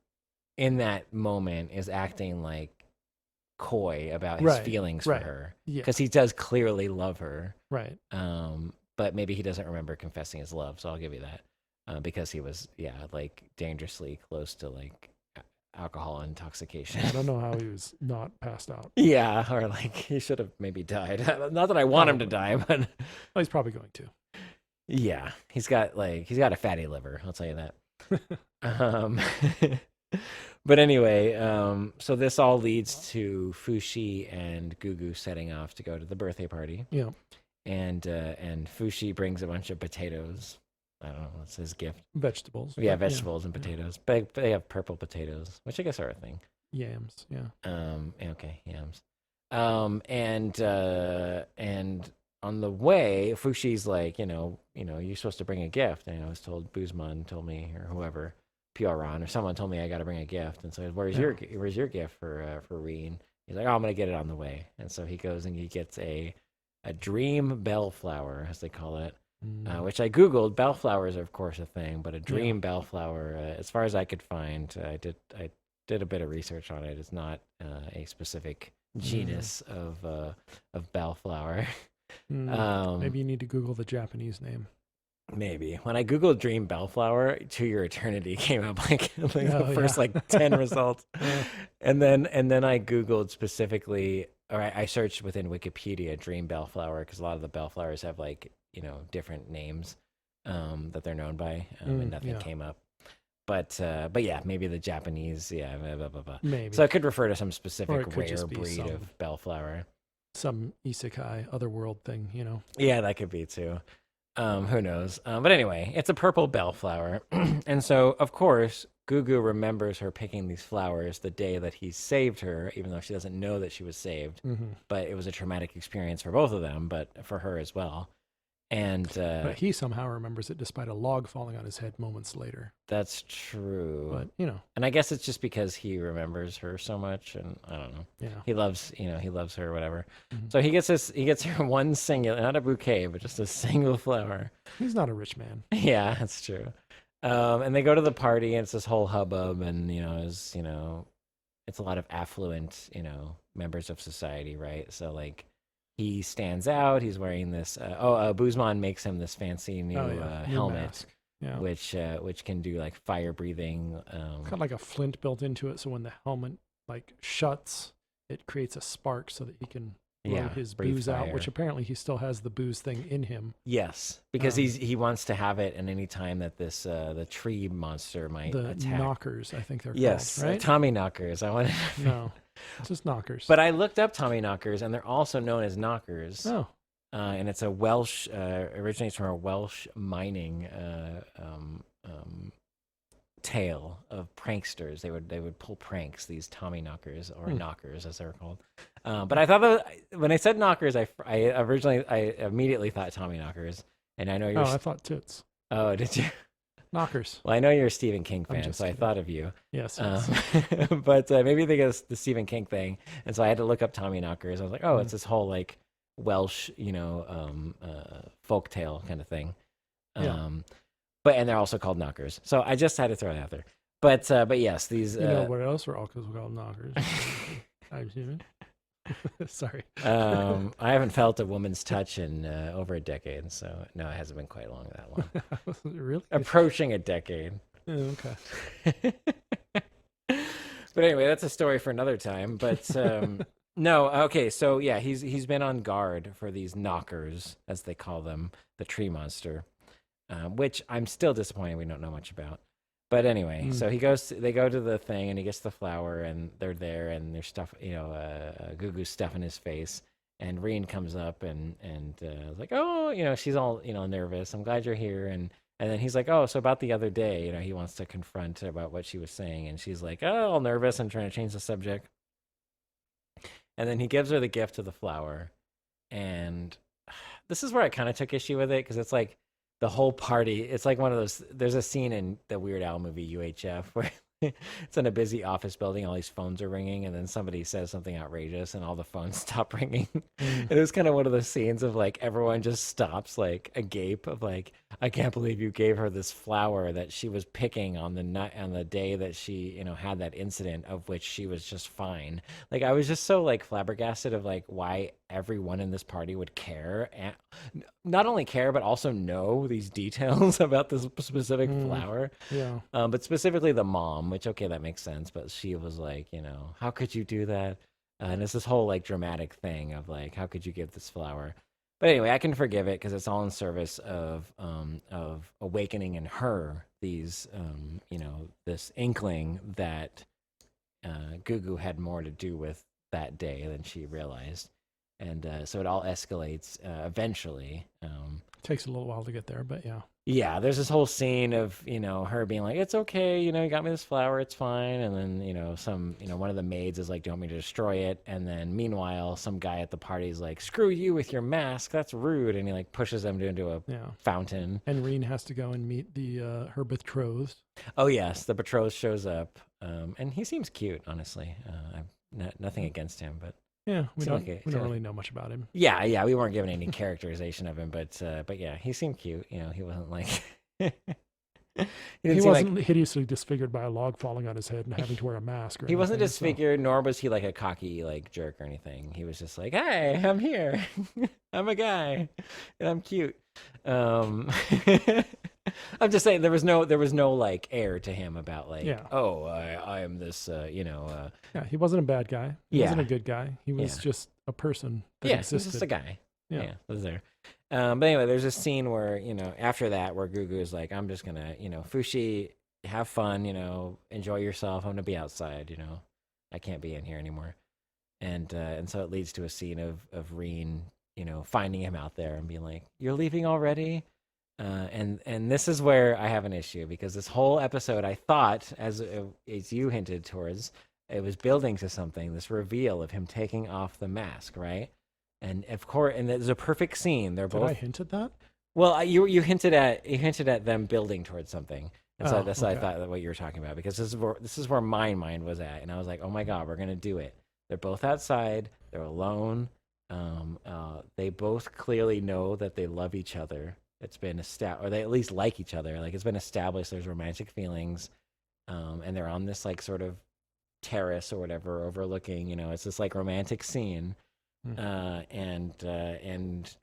in that moment, is acting like coy about his feelings for her. Because he does clearly love her. Right. But maybe he doesn't remember confessing his love, so I'll give you that. Because he was, like dangerously close to like alcohol intoxication. I don't know how he was not passed out. Yeah, or like he should have maybe died. Not that I want him to die, but he's probably going to. Yeah, he's got a fatty liver. I'll tell you that. But anyway, so this all leads to Fushi and Gugu setting off to go to the birthday party. Yeah, and Fushi brings a bunch of potatoes. I don't know, what's his gift? Vegetables. Yeah, vegetables and potatoes. But they have purple potatoes, which I guess are a thing. Yams, yeah. Okay, yams. And on the way, Fushi's like, you know, you're supposed to bring a gift. And I was told, Buzman told me, or whoever, Pioran, or someone told me I got to bring a gift. And so where's your gift for Reen? He's like, oh, I'm gonna get it on the way. And so he goes and he gets a dream bellflower, as they call it. Which I googled. Bellflowers are of course a thing, but a dream bellflower, as far as I could find, I did a bit of research on it. It's not a specific genus of bellflower. Maybe you need to Google the Japanese name. Maybe when I googled dream bellflower, To Your Eternity came up like the first like 10 results, and then I googled specifically, or I searched within Wikipedia dream bellflower because a lot of the bellflowers have like, you know, different names that they're known by, and nothing came up. But yeah, maybe the Japanese, blah, blah, blah. Maybe. So it could refer to some specific rare breed of bellflower. Some isekai, otherworld thing, you know? Yeah, that could be too. Who knows? But anyway, it's a purple bellflower. And so, of course, Gugu remembers her picking these flowers the day that he saved her, even though she doesn't know that she was saved. But it was a traumatic experience for both of them, but for her as well. And but he somehow remembers it despite a log falling on his head moments later. That's true. But, you know. And I guess it's just because he remembers her so much, and I don't know. Yeah. He loves her or whatever. So he gets her one single, not a bouquet, but just a single flower. He's not a rich man. Yeah, that's true. And they go to the party, and it's this whole hubbub, and it's a lot of affluent, members of society, right? So like, he stands out. He's wearing this. Buzman makes him this fancy new helmet, which can do like fire breathing. Got like a flint built into it, so when the helmet like shuts, it creates a spark so that he can blow his booze out, which apparently he still has the booze thing in him. Yes, because he wants to have it, and any time that this the tree monster might the attack. knockers, I think they're yes, called, right? Tommy knockers. I wanted No, it's just knockers. But I looked up Tommy knockers, and they're also known as knockers. Oh. And it's a Welsh, originates from a Welsh mining tale of pranksters. They would pull pranks, these Tommy knockers, or knockers as they're called. But I thought when I said knockers, I immediately thought Tommy knockers. And I know you're. I thought toots. Oh, did you? Knockers. Well, I know you're a Stephen King fan, so I thought of you. Yes. But maybe think of the Stephen King thing, and so I had to look up Tommy knockers. I was like, oh, it's this whole like Welsh, folk tale kind of thing. And they're also called knockers. So I just had to throw that out there. But yes, these. You know what else were all called knockers? I'm assuming. Sorry. I haven't felt a woman's touch in over a decade, so no, it hasn't been quite that long. Really? Approaching a decade. Oh, okay. But anyway, that's a story for another time. But no, okay, so yeah, he's been on guard for these knockers, as they call them, the tree monster, which I'm still disappointed we don't know much about. But anyway, so they go to the thing, and he gets the flower, and they're there, and there's stuff, Gugu's stuff in his face, and Reen comes up and like, oh, she's all, nervous. I'm glad you're here. And then he's like, oh, so about the other day, he wants to confront about what she was saying. And she's like, oh, all nervous and trying to change the subject. And then he gives her the gift of the flower. And this is where I kind of took issue with it, because it's like, the whole party, it's like one of those, there's a scene in the Weird Al movie UHF where it's in a busy office building, all these phones are ringing, and then somebody says something outrageous and all the phones stop ringing. It was kind of one of those scenes of like everyone just stops like agape of like, I can't believe you gave her this flower that she was picking on the day that she had that incident, of which she was just fine. Like I was just so like flabbergasted of like why everyone in this party would care, and not only care but also know these details about this specific flower. Yeah. But specifically the mom, which okay, that makes sense, but she was like, how could you do that? And it's this whole like dramatic thing of like, how could you give this flower? But anyway, I can forgive it because it's all in service of awakening in her these this inkling that Gugu had more to do with that day than she realized. And so it all escalates eventually. Takes a little while to get there, but yeah. Yeah, there's this whole scene of, her being like, it's okay, you got me this flower, it's fine. And then, one of the maids is like, do you want me to destroy it? And then meanwhile, some guy at the party is like, screw you with your mask, that's rude. And he like pushes them into a fountain. And Reen has to go and meet her betrothed. Oh, yes, the betrothed shows up. And he seems cute, honestly. I've nothing against him, but. Yeah, we don't really know much about him. Yeah, we weren't given any characterization of him, but yeah, he seemed cute. He wasn't like he wasn't hideously disfigured by a log falling on his head and having to wear a mask. He wasn't disfigured, nor was he like a cocky like jerk or anything. He was just like, hey, I'm here, I'm a guy, and I'm cute. I'm just saying there was no like air to him about like, oh, I am this, Yeah, he wasn't a bad guy. He wasn't a good guy. He was just a person that existed. He was just a guy. Yeah, was there. But anyway, there's a scene where, after that, where Gugu is like, I'm just gonna, Fushi, have fun, enjoy yourself. I'm gonna be outside, I can't be in here anymore. And so it leads to a scene of Reen, finding him out there and being like, you're leaving already? And this is where I have an issue, because this whole episode, I thought, as you hinted towards, it was building to something, this reveal of him taking off the mask, right? And of course, and there's a perfect scene. Did I hinted that? Well, you hinted at them building towards something, and so that's what I thought what you were talking about, because this is where my mind was at, and I was like, oh my god, we're gonna do it. They're both outside. They're alone. They both clearly know that they love each other. It's been established, or they at least like each other. Like, it's been established there's romantic feelings, and they're on this like sort of terrace or whatever overlooking. It's this like romantic scene, and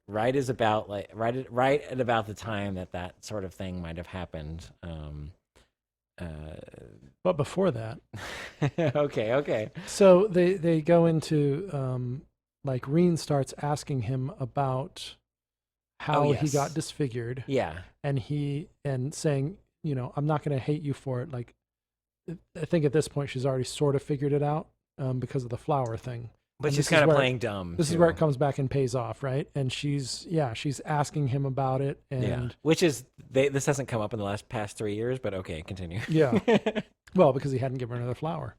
right at about the time that sort of thing might have happened, But before that, okay. so they go into like Reen starts asking him about how he got disfigured. Yeah. And saying, I'm not going to hate you for it. Like, I think at this point she's already sort of figured it out because of the flower thing. But she's kind of playing dumb. This is where it comes back and pays off, right? And she's asking him about it, and which is this hasn't come up in the past 3 years, but okay, continue. Yeah, well, because he hadn't given her another flower,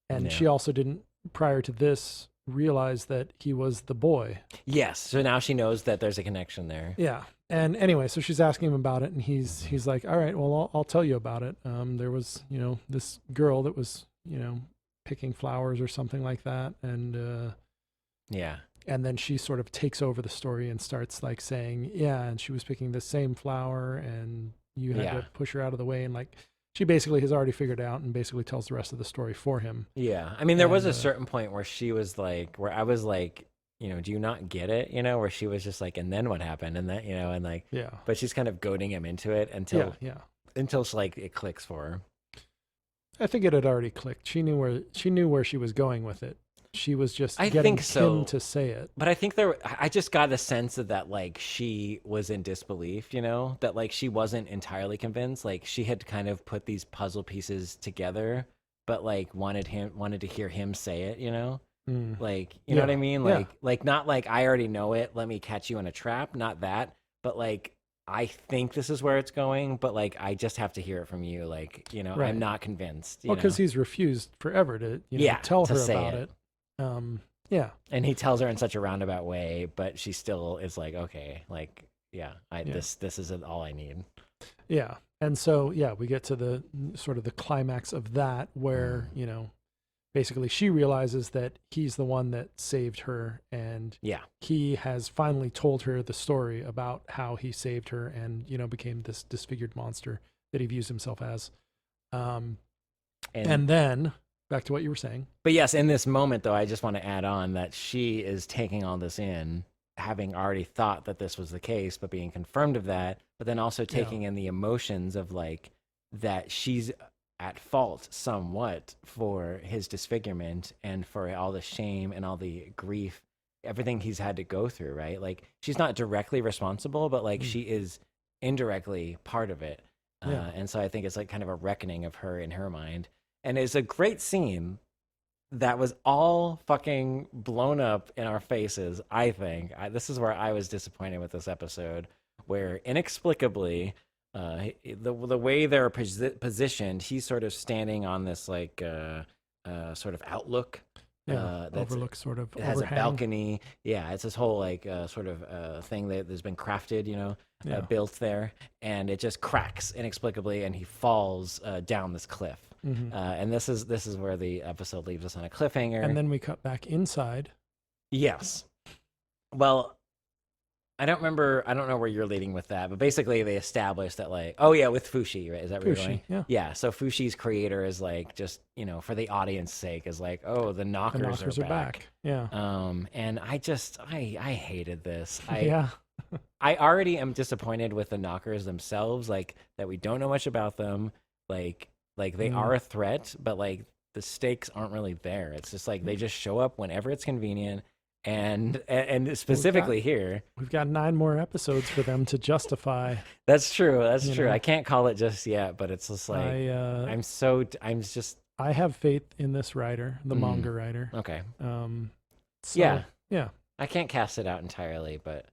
and she also didn't prior to this realize that he was the boy. Yes, so now she knows that there's a connection there. Yeah, and anyway, so she's asking him about it, and he's like, all right, well, I'll tell you about it. There was this girl that was picking flowers or something like that, and and then she sort of takes over the story and starts like saying, and she was picking the same flower, and you had to push her out of the way, and like she basically has already figured out and basically tells the rest of the story for him. Yeah, I mean, there was a certain point where she was like, where I was like, do you not get it? Where she was just like, and then what happened, and that, and like, but she's kind of goading him into it until like it clicks for her. I think it had already clicked. She knew where she was going with it. She was just getting him to say it. But I think I just got the sense of that, like, she was in disbelief, that like she wasn't entirely convinced. Like she had kind of put these puzzle pieces together, but like wanted to hear him say it, like, you know what I mean? Like not like I already know it, let me catch you in a trap. Not that, but like, I think this is where it's going, but like I just have to hear it from you. Like, right. I'm not convinced. Well, because he's refused forever to tell her about it. And he tells her in such a roundabout way, but she still is like, okay, like, this isn't all I need. Yeah. And so we get to the sort of the climax of that where basically she realizes that he's the one that saved her, and he has finally told her the story about how he saved her and became this disfigured monster that he views himself as. And then back to what you were saying. But yes, in this moment though, I just want to add on that she is taking all this in, having already thought that this was the case, but being confirmed of that, but then also taking in the emotions of like that she's at fault somewhat for his disfigurement and for all the shame and all the grief, everything he's had to go through, right? Like she's not directly responsible, but like she is indirectly part of it. And so I think it's like kind of a reckoning of her in her mind. And it's a great scene that was all fucking blown up in our faces, I think. This is where I was disappointed with this episode, where inexplicably, the way they're positioned, he's sort of standing on this like sort of outlook. Overlook sort of. It has a balcony. Yeah, it's this whole like sort of thing that has been crafted, built there, and it just cracks inexplicably, and he falls down this cliff. Mm-hmm. And this is where the episode leaves us on a cliffhanger. And then we cut back inside. Yes. Well, I don't know where you're leading with that, but basically they established that like, with Fushi, right? Is that where you're going? Yeah. Yeah. So Fushi's creator is like, just, for the audience sake, is like, oh, the knockers are back. Yeah. And I hated this. I already am disappointed with the knockers themselves, like that we don't know much about them. Like they are a threat, but like the stakes aren't really there. It's just like they just show up whenever it's convenient. And specifically we've got 9 more episodes for them to justify. That's true. That's true. I can't call it just yet, but it's just like I have faith in this writer, the manga writer. Okay. Yeah. I can't cast it out entirely, but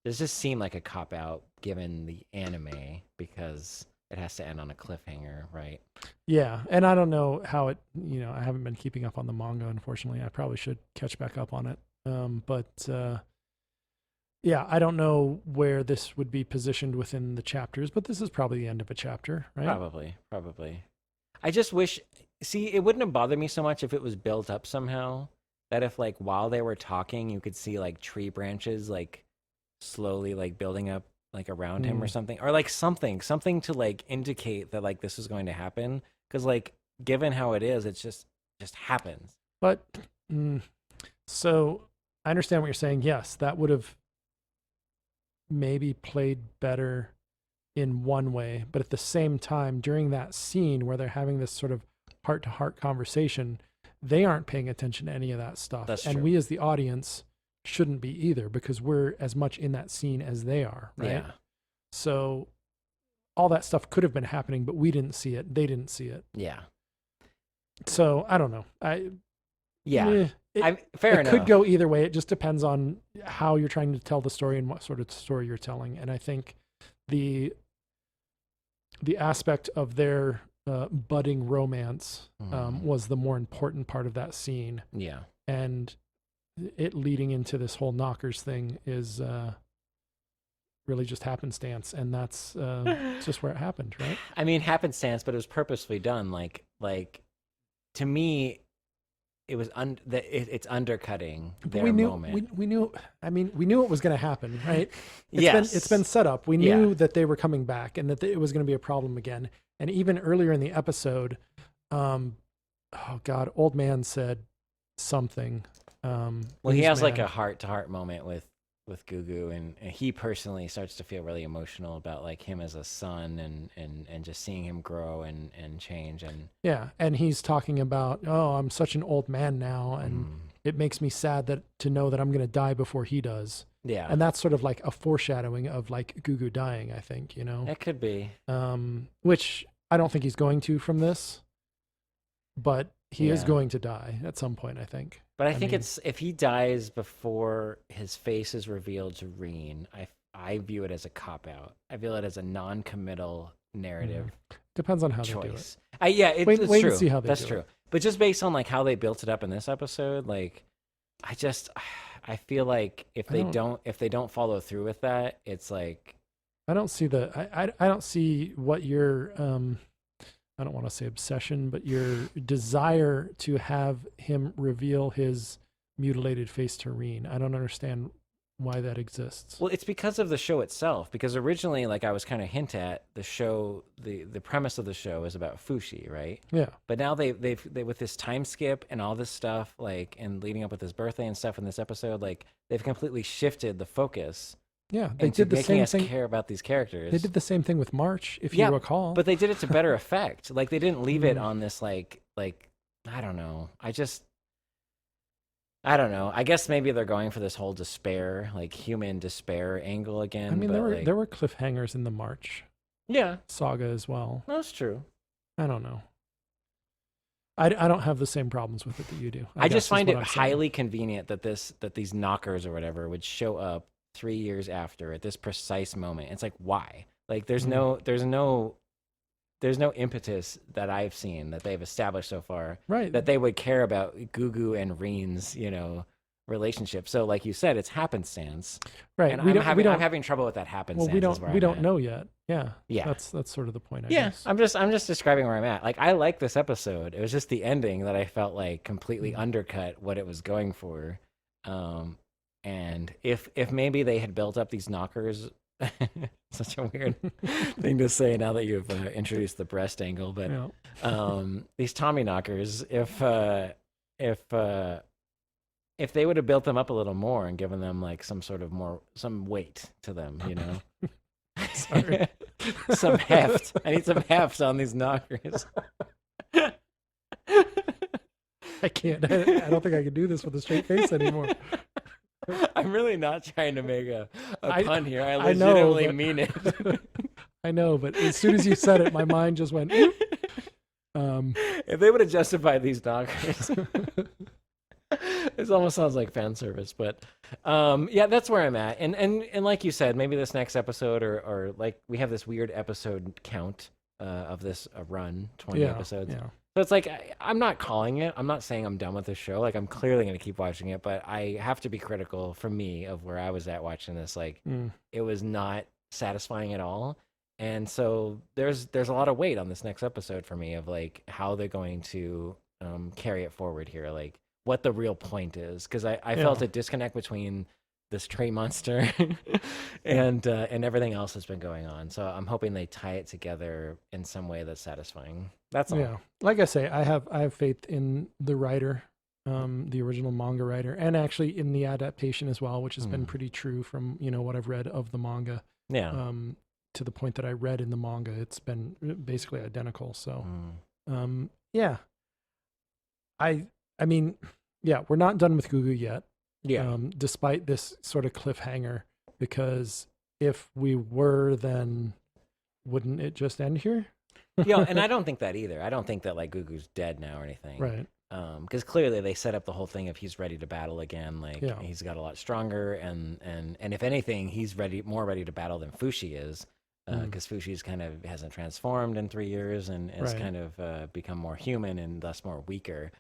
it just seemed like a cop out given the anime because it has to end on a cliffhanger, right? Yeah, and I don't know how it. I haven't been keeping up on the manga, unfortunately. I probably should catch back up on it. But I don't know where this would be positioned within the chapters, but this is probably the end of a chapter, right? Probably. I just wish, it wouldn't have bothered me so much if it was built up somehow, that if like while they were talking, you could see like tree branches like slowly like building up like around him or something, or like something to like indicate that like this is going to happen. Cause like, given how it is, it's just happens. But, so I understand what you're saying. Yes, that would have maybe played better in one way, but at the same time, during that scene where they're having this sort of heart-to-heart conversation, they aren't paying attention to any of that stuff. That's and true. we as the audience shouldn't be either, because we're as much in that scene as they are, right? Yeah. So all that stuff could have been happening, but we didn't see it. They didn't see it. Yeah. So I don't know. Yeah. It Fair enough. could go either way. It just depends on how you're trying to tell the story and what sort of story you're telling. And I think the aspect of their budding romance was the more important part of that scene. Yeah. And it leading into this whole knockers thing is really just happenstance, and that's just where it happened, right? I mean, happenstance, but it was purposefully done. Like to me, it was it's undercutting their moment. We knew. I mean, we knew it was going to happen, right? It's been set up. We knew that they were coming back, and that it was going to be a problem again. And even earlier in the episode, oh God, old man said something. Well, he has like a heart-to-heart moment with Gugu, and he personally starts to feel really emotional about like him as a son and just seeing him grow and change. And yeah, and he's talking about, oh, I'm such an old man now, and it makes me sad to know that I'm going to die before he does. Yeah, and that's sort of like a foreshadowing of like Gugu dying, I think, you know. That could be. Which I don't think he's going to from this, but he is going to die at some point, I think. But I think it's, if he dies before his face is revealed to Reen, I view it as a cop-out. I view it as a non-committal narrative. Depends on how choice. they do it. It's wait true. And see how they That's do true. it. But just based on like how they built it up in this episode, like I feel like if they don't follow through with that, it's like I don't see I don't see what your I don't want to say obsession, but your desire to have him reveal his mutilated face to Reen. I don't understand why that exists. Well, it's because of the show itself. Because originally, like I was kind of hint at, the show, the premise of the show is about Fushi, right? Yeah. But now they with this time skip and all this stuff, like, and leading up with his birthday and stuff in this episode, like they've completely shifted the focus. Yeah, they did the same thing. Care about these characters. They did the same thing with March, if you recall. But they did it to better effect. Like they didn't leave it on this like I don't know. I don't know. I guess maybe they're going for this whole despair, like human despair angle again. I mean, there were cliffhangers in the March saga as well. That's true. I don't know. I don't have the same problems with it that you do. I just find it highly convenient that these knockers or whatever would show up 3 years after at this precise moment. It's like, why? Like there's no impetus that I've seen that they've established so far, right, that they would care about Gugu and Reen's, relationship. So like you said, it's happenstance. Right. And I'm having trouble with that happenstance. Well, we don't know yet. Yeah. Yeah. That's sort of the point, I guess. I'm just describing where I'm at. Like I like this episode. It was just the ending that I felt like completely undercut what it was going for. And if maybe they had built up these knockers, such a weird thing to say now that you've introduced the breast angle, but these Tommy knockers, if they would have built them up a little more and given them like some weight to them, Sorry. some heft. I need some heft on these knockers. I can't. I don't think I can do this with a straight face anymore. I'm really not trying to make a pun here. I legitimately mean it. I know, but as soon as you said it, my mind just went. If they would have justified these knockers, this almost sounds like fan service. But that's where I'm at. And like you said, maybe this next episode or like we have this weird episode count of this run, 20 episodes. Yeah. So it's like, I'm not calling it. I'm not saying I'm done with the show. Like, I'm clearly going to keep watching it, but I have to be critical for me of where I was at watching this. Like, it was not satisfying at all. And so there's a lot of weight on this next episode for me of, like, how they're going to carry it forward here. Like, what the real point is. Because I felt a disconnect between this Trey monster and everything else that's been going on. So I'm hoping they tie it together in some way that's satisfying. That's all. Yeah. Like I say, I have faith in the writer, the original manga writer, and actually in the adaptation as well, which has been pretty true from, what I've read of the manga. Yeah. to the point that I read in the manga, it's been basically identical. So, yeah, I mean, yeah, we're not done with Gugu yet. Yeah. Despite this sort of cliffhanger, because if we were, then wouldn't it just end here? Yeah, and I don't think that either. I don't think that like Gugu's dead now or anything. Right. Because clearly they set up the whole thing of he's ready to battle again. Like he's got a lot stronger, and if anything, he's more ready to battle than Fushi is. Because Fushi's kind of hasn't transformed in 3 years and has kind of become more human and thus more weaker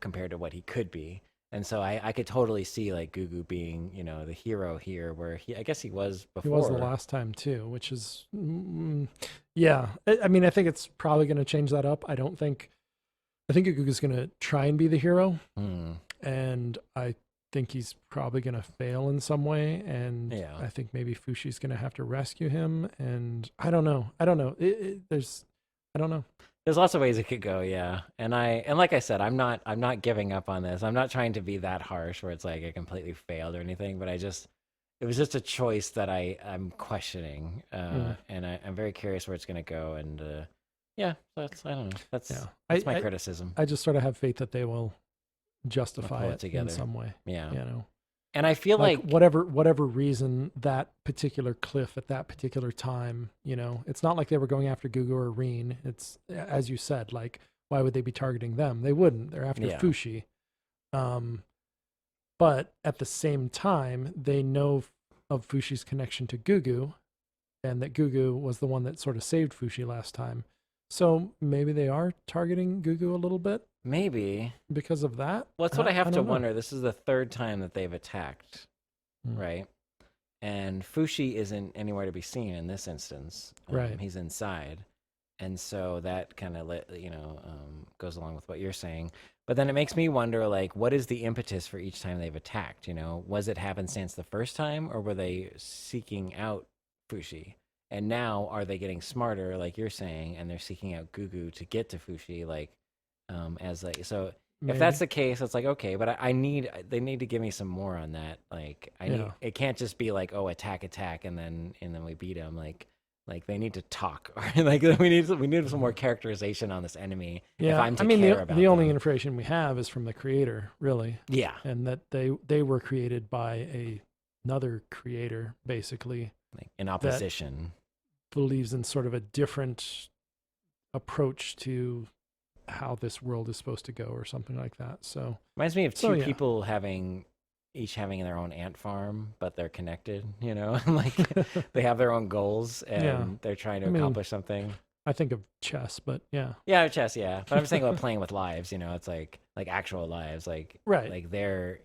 compared to what he could be. And so I could totally see like Gugu being, the hero here, where I guess he was before. He was the last time too, which is, yeah. I mean, I think it's probably going to change that up. I think Gugu's going to try and be the hero, and I think he's probably going to fail in some way. And I think maybe Fushi's going to have to rescue him. And I don't know. I don't know. There's lots of ways it could go, yeah. And like I said, I'm not giving up on this. I'm not trying to be that harsh where it's like I completely failed or anything, but it was just a choice that I'm questioning, and I'm very curious where it's gonna go. And I don't know. That's my criticism. I just sort of have faith that they will justify it together in some way. Yeah, And I feel like whatever reason that particular cliff at that particular time, it's not like they were going after Gugu or Rin. It's, as you said, like, why would they be targeting them? They wouldn't. They're after Fushi. But at the same time, they know of Fushi's connection to Gugu, and that Gugu was the one that sort of saved Fushi last time. So maybe they are targeting Gugu a little bit. Maybe. Because of that? Well, that's what I have to wonder. This is the third time that they've attacked, right? And Fushi isn't anywhere to be seen in this instance. Right. He's inside. And so that kind of, goes along with what you're saying. But then it makes me wonder, like, what is the impetus for each time they've attacked? Was it happenstance the first time, or were they seeking out Fushi? And now are they getting smarter, like you're saying, and they're seeking out Gugu to get to Fushi, so maybe. If that's the case, it's like, okay, but they need to give me some more on that. Like it can't just be like, oh, attack, and then we beat him. Like they need to talk, or like we need some more characterization on this enemy. Yeah, if I'm to care about the only information we have is from the creator, really. Yeah, and that they were created by another creator, basically, like in opposition, believes in sort of a different approach to how this world is supposed to go, or something like that. So reminds me of two people each having their own ant farm, but they're connected, like they have their own goals and they're trying to accomplish something. I think of chess, but yeah, chess, but I'm saying about playing with lives, it's like actual lives, like they're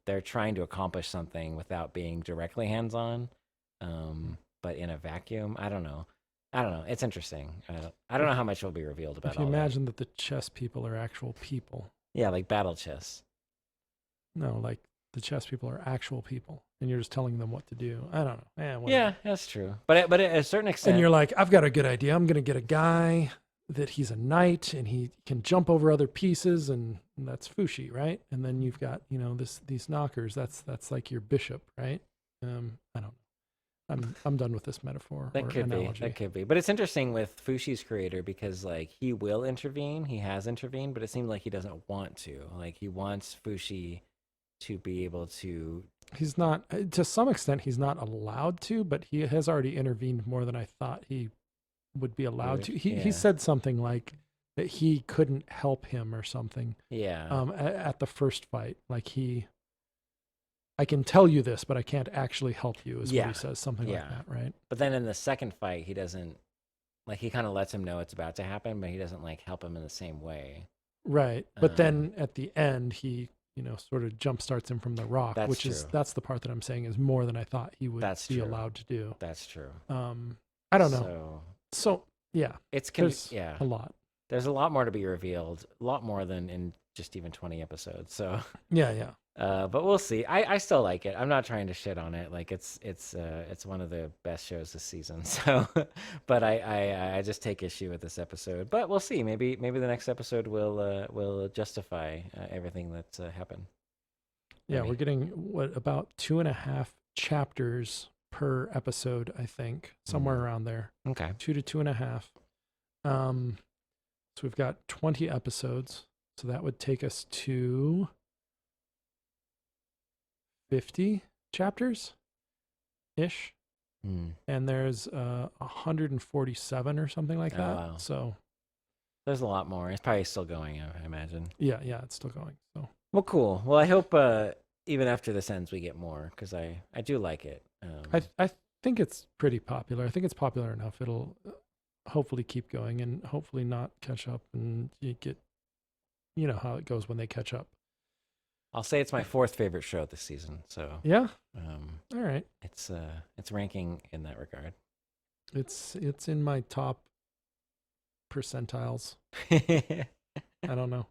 they're trying to accomplish something without being directly hands-on, but in a vacuum. I don't know. It's interesting. I don't know how much will be revealed about. If you imagine that the chess people are actual people. Yeah, like battle chess. No, like the chess people are actual people, and you're just telling them what to do. I don't know. Yeah, that's true. But at a certain extent, and you're like, I've got a good idea. I'm going to get a guy that he's a knight and he can jump over other pieces, and that's Fushi, right? And then you've got these knockers. That's like your bishop, right? I don't know. I'm done with this metaphor. That could be. But it's interesting with Fushi's creator, because like he will intervene. He has intervened, but it seems like he doesn't want to. Like he wants Fushi to be able to. He's not, to some extent, he's not allowed to, but he has already intervened more than I thought he would be allowed to. He said something like that he couldn't help him or something. Yeah. At the first fight, like I can tell you this, but I can't actually help you, is what he says, something like that, right? But then in the second fight, he doesn't, like, he kind of lets him know it's about to happen, but he doesn't, like, help him in the same way. Right. But then at the end, he, sort of jump starts him from the rock, that's the part that I'm saying is more than I thought he would be allowed to do. That's true. I don't know. So yeah. There's a lot. There's a lot more to be revealed, a lot more than in just even 20 episodes. So yeah. But we'll see. I still like it. I'm not trying to shit on it. Like it's one of the best shows this season. So, but I just take issue with this episode. But we'll see. Maybe the next episode will justify everything that's happened. Yeah, we're getting about 2.5 chapters per episode, I think, somewhere around there. Okay. 2 to 2.5. So we've got 20 episodes. So that would take us to 50 chapters-ish. And there's 147 or something like that. Wow. So there's a lot more. It's probably still going, I imagine. Yeah, it's still going. So well, cool. Well, I hope even after this ends, we get more because I do like it. I think it's pretty popular. I think it's popular enough. It'll hopefully keep going and hopefully not catch up, and you get, you know how it goes when they catch up. I'll say it's my 4th favorite show this season. So yeah, all right. It's ranking in that regard. It's in my top percentiles. I don't know.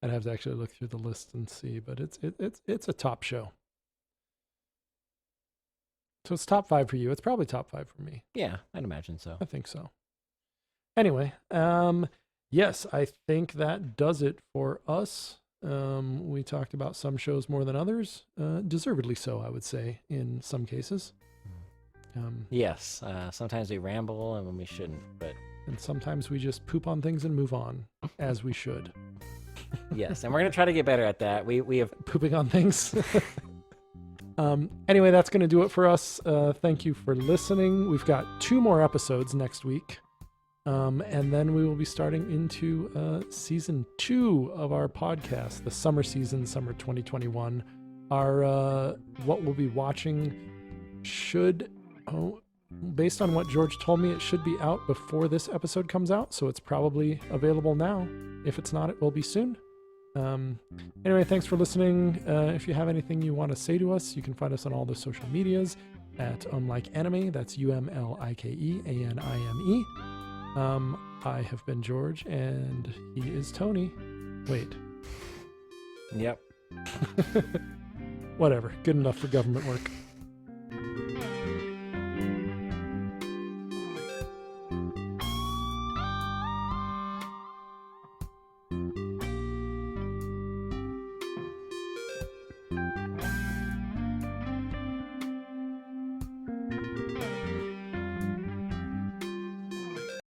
I'd have to actually look through the list and see, but it's a top show. So it's top 5 for you. It's probably top 5 for me. Yeah, I'd imagine so. I think so. Anyway, yes, I think that does it for us. We talked about some shows more than others, deservedly so, I would say, in some cases. Yes, sometimes we ramble and when we shouldn't, and sometimes we just poop on things and move on, as we should. Yes, and we're gonna try to get better at that. We have pooping on things. Anyway, that's going to do it for us. Thank you for listening. We've got 2 more episodes next week. And then we will be starting into season 2 of our podcast, the summer season, summer 2021. Our what we'll be watching should, based on what George told me, it should be out before this episode comes out. So it's probably available now. If it's not, it will be soon. Anyway, thanks for listening. If you have anything you want to say to us, you can find us on all the social medias at umlikeanime. That's UMLIKEANIME. I have been George, and he is Tony. Wait. Yep. Whatever. Good enough for government work.